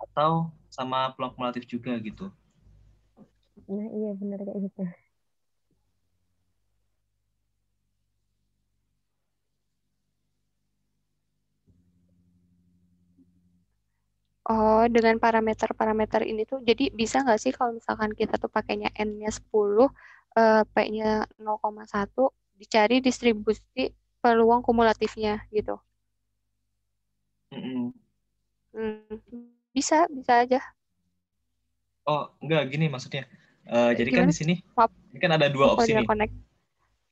Speaker 3: atau sama peluang kumulatif juga gitu?
Speaker 9: Nah, iya benar kayak gitu.
Speaker 1: Oh, dengan parameter-parameter ini tuh, jadi bisa nggak sih kalau misalkan kita tuh pakainya N-nya 10, P-nya 0,1, dicari distribusi peluang kumulatifnya gitu? Bisa aja.
Speaker 3: Oh, enggak, gini maksudnya. Jadi kan
Speaker 1: Gimana?
Speaker 3: di sini,
Speaker 1: Maaf,
Speaker 3: ini kan ada 2 opsi nih.
Speaker 1: connect.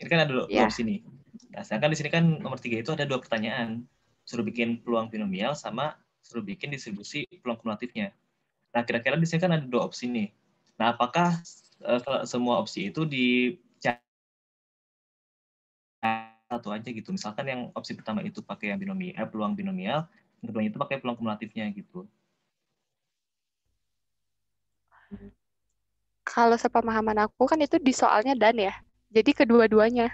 Speaker 3: Ini kan ada 2
Speaker 1: Ya.
Speaker 3: opsi nih. Nah, sedangkan di sini kan nomor 3 itu ada 2 pertanyaan. Suruh bikin peluang binomial sama suruh bikin distribusi peluang kumulatifnya. Nah, kira-kira di sini kan ada 2 opsi nih. Nah, apakah semua opsi itu dicari satu aja gitu? Misalkan yang opsi pertama itu pakai yang peluang binomial, yang kedua itu pakai peluang kumulatifnya gitu.
Speaker 1: Kalau sepemahaman aku kan itu di soalnya dan ya. Jadi kedua-duanya.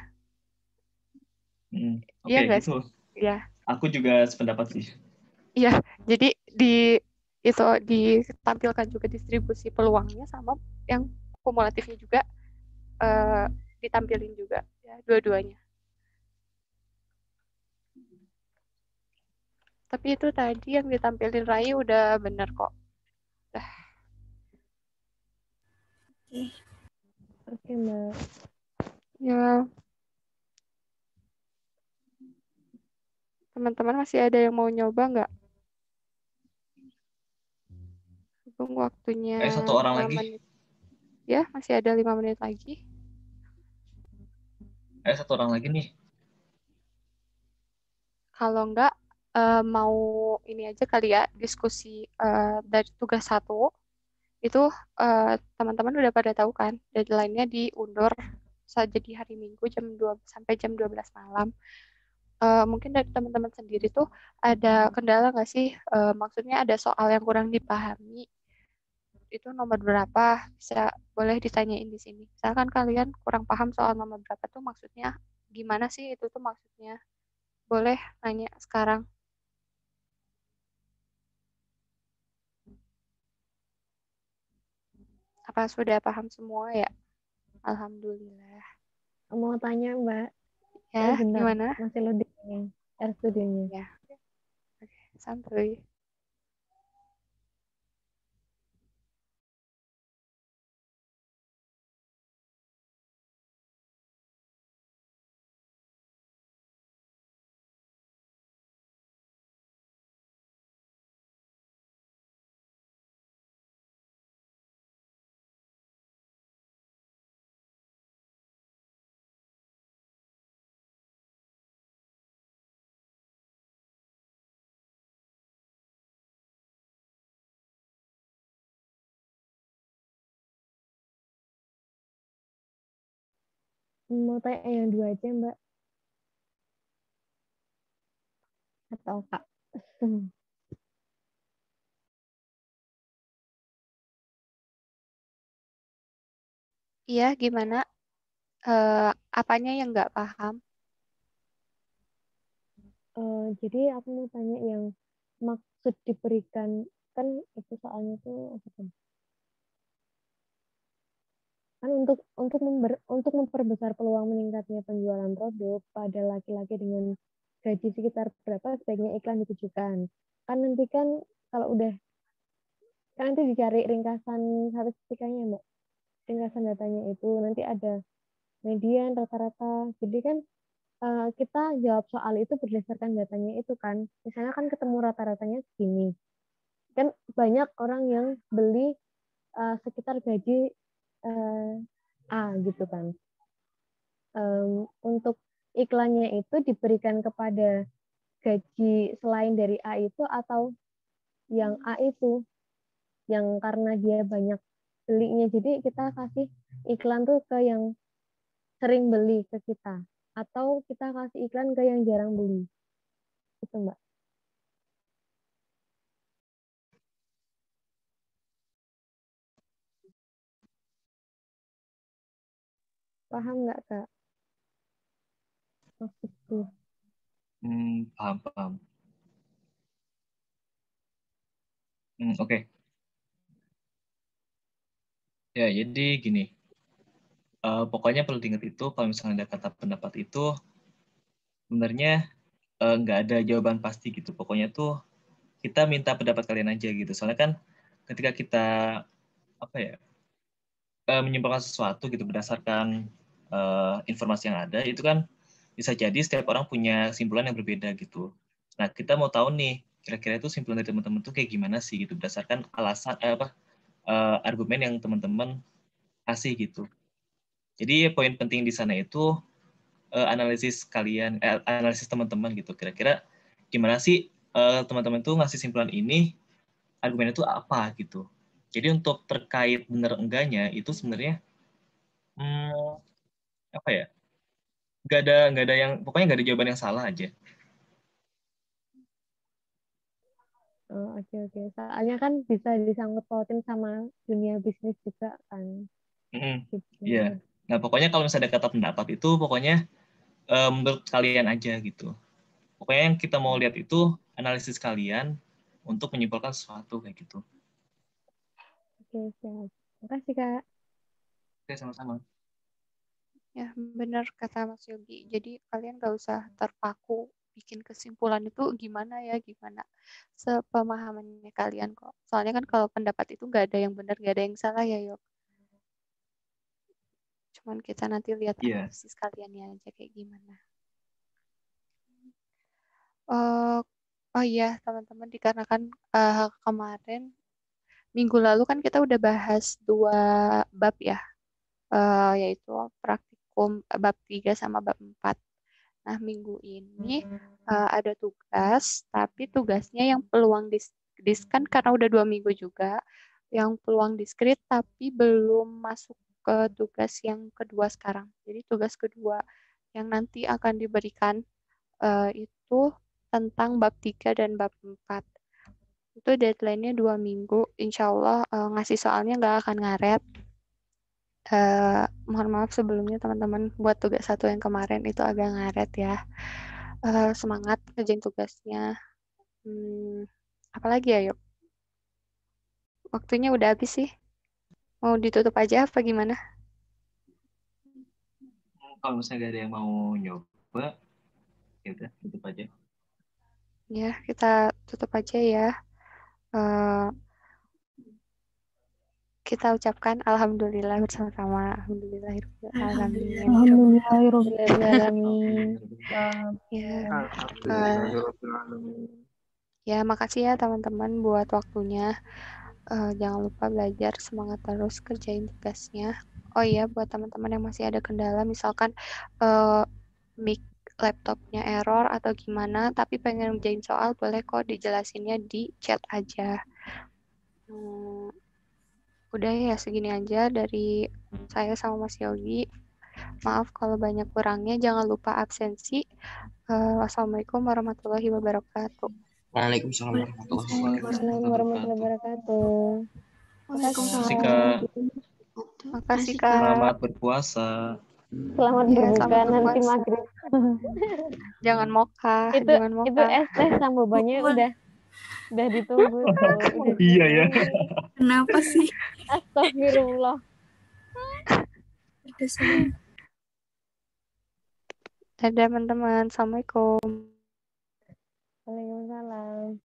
Speaker 1: Iya
Speaker 3: Oke,
Speaker 1: nggak
Speaker 3: gitu.
Speaker 1: sih? Iya.
Speaker 3: Aku juga sependapat sih.
Speaker 1: Iya, jadi itu ditampilkan juga distribusi peluangnya sama yang kumulatifnya juga ditampilin juga ya, dua-duanya. Tapi itu tadi yang ditampilin Rai udah bener kok.
Speaker 9: Oke, Mbak.
Speaker 1: Ya, teman-teman masih ada yang mau nyoba nggak? Tunggu waktunya
Speaker 3: 1 orang
Speaker 1: 5
Speaker 3: lagi.
Speaker 1: menit. Ya, masih ada 5 menit lagi.
Speaker 3: 1 orang lagi nih.
Speaker 1: Kalau nggak, mau ini aja kali ya, diskusi dari tugas 1. Itu teman-teman udah pada tahu kan, deadline-nya diundur saja di hari Minggu jam 2 sampai jam 12 malam. Mungkin dari teman-teman sendiri tuh ada kendala nggak sih? Maksudnya ada soal yang kurang dipahami itu nomor berapa, bisa boleh ditanyain di sini. Misalkan kalian kurang paham soal nomor berapa tuh maksudnya gimana sih, itu tuh maksudnya. Boleh nanya sekarang. Apa sudah paham semua ya? Alhamdulillah.
Speaker 9: Mau tanya Mbak,
Speaker 1: Ya,
Speaker 9: bentar,
Speaker 1: gimana?
Speaker 9: masih loading nih, RStudio-nya.
Speaker 1: Ya, oke, santuy.
Speaker 9: Mau tanya yang 2 aja Mbak, atau Kak?
Speaker 1: Iya, gimana? Apanya yang nggak paham?
Speaker 9: Jadi aku mau tanya yang maksud diberikan, kan itu soalnya tuh apa tuh? Kan untuk memperbesar peluang meningkatnya penjualan produk pada laki-laki dengan gaji sekitar berapa sebaiknya iklan ditujukan. Kan nanti kan kalau udah kan nanti dicari ringkasan statistikanya Mbak. Ringkasan datanya itu nanti ada median rata-rata. Jadi kan kita jawab soal itu berdasarkan datanya itu kan. Misalnya kan ketemu rata-ratanya segini. Kan banyak orang yang beli sekitar gaji A gitu kan. Untuk iklannya itu diberikan kepada gaji selain dari A itu atau yang A itu yang karena dia banyak belinya. Jadi kita kasih iklan tuh ke yang sering beli ke kita atau kita kasih iklan ke yang jarang beli. Gitu, Mbak. Paham nggak, Kak? Maksudku.
Speaker 3: Paham. Oke. Ya, jadi gini. Pokoknya perlu diingat itu, kalau misalnya ada kata pendapat itu, sebenarnya nggak ada jawaban pasti gitu. Pokoknya tuh kita minta pendapat kalian aja gitu. Soalnya kan ketika kita apa ya menyimpulkan sesuatu gitu berdasarkan informasi yang ada, itu kan bisa jadi setiap orang punya kesimpulan yang berbeda gitu. Nah, kita mau tahu nih, kira-kira itu kesimpulan dari teman-teman tuh kayak gimana sih gitu, berdasarkan alasan argumen yang teman-teman kasih gitu. Jadi poin penting di sana itu analisis kalian, analisis teman-teman gitu. Kira-kira gimana sih teman-teman tuh ngasih simpulan ini, argumennya itu apa gitu. Jadi untuk terkait benar enggaknya itu sebenarnya apa ya? Nggak ada yang pokoknya nggak ada jawaban yang salah aja.
Speaker 9: Oh, oke. Soalnya kan bisa disangkut pautin sama dunia bisnis juga kan. Gitu.
Speaker 3: Iya. Nah, pokoknya kalau misalnya ada kata pendapat itu pokoknya menurut kalian aja gitu. Pokoknya yang kita mau lihat itu analisis kalian untuk menyimpulkan sesuatu kayak gitu.
Speaker 9: Oke, siap. Makasih, Kak.
Speaker 3: Oke, sama-sama.
Speaker 1: Ya, benar kata Mas Yogi. Jadi kalian nggak usah terpaku bikin kesimpulan itu gimana ya, gimana. Sepemahamannya kalian kok. Soalnya kan kalau pendapat itu nggak ada yang benar, nggak ada yang salah ya, Yok. Cuman kita nanti lihat analisis kaliannya aja kayak gimana. Oh iya, teman-teman, dikarenakan kemarin, minggu lalu kan kita udah bahas 2 bab ya, yaitu praktikum bab 3 sama bab 4. Nah, minggu ini ada tugas, tapi tugasnya yang peluang kan karena udah 2 minggu juga, yang peluang diskrit tapi belum masuk ke tugas yang kedua sekarang. Jadi tugas kedua yang nanti akan diberikan itu tentang bab 3 dan bab 4. Itu deadline-nya 2 minggu. Insya Allah ngasih soalnya nggak akan ngaret. Mohon maaf sebelumnya teman-teman buat tugas 1 yang kemarin itu agak ngaret ya. Semangat kerjain tugasnya. Apalagi ya, yuk. Waktunya udah habis sih. Mau ditutup aja apa gimana?
Speaker 3: Kalau misalnya gak ada yang mau nyoba, ya udah tutup aja.
Speaker 1: Ya, kita tutup aja ya. Kita ucapkan alhamdulillah bersama-sama. Alhamdulillahirobbilalamin.
Speaker 2: Alhamdulillahirobbilalamin.
Speaker 1: Ya, makasih ya teman-teman buat waktunya. Jangan lupa belajar, semangat terus kerjain tugasnya. Oh iya, buat teman-teman yang masih ada kendala, misalkan mic laptopnya error atau gimana, tapi pengen ngerjain soal, boleh kok dijelasinnya di chat aja. Udah ya, segini aja dari saya sama Mas Yogi. Maaf kalau banyak kurangnya, jangan lupa absensi. Wassalamualaikum warahmatullahi wabarakatuh.
Speaker 7: Waalaikumsalam warahmatullahi
Speaker 9: wabarakatuh.
Speaker 3: Makasih Kak.
Speaker 1: Makasih Kak.
Speaker 3: Selamat berpuasa.
Speaker 9: Selamat berbuka nanti maghrib.
Speaker 1: Jangan moka.
Speaker 9: Itu es teh sama bobanya udah ditunggu tuh.
Speaker 3: Iya ya.
Speaker 10: Kenapa sih?
Speaker 9: Astagfirullah.
Speaker 1: Dadah teman-teman. Assalamualaikum.
Speaker 9: Waalaikumsalam.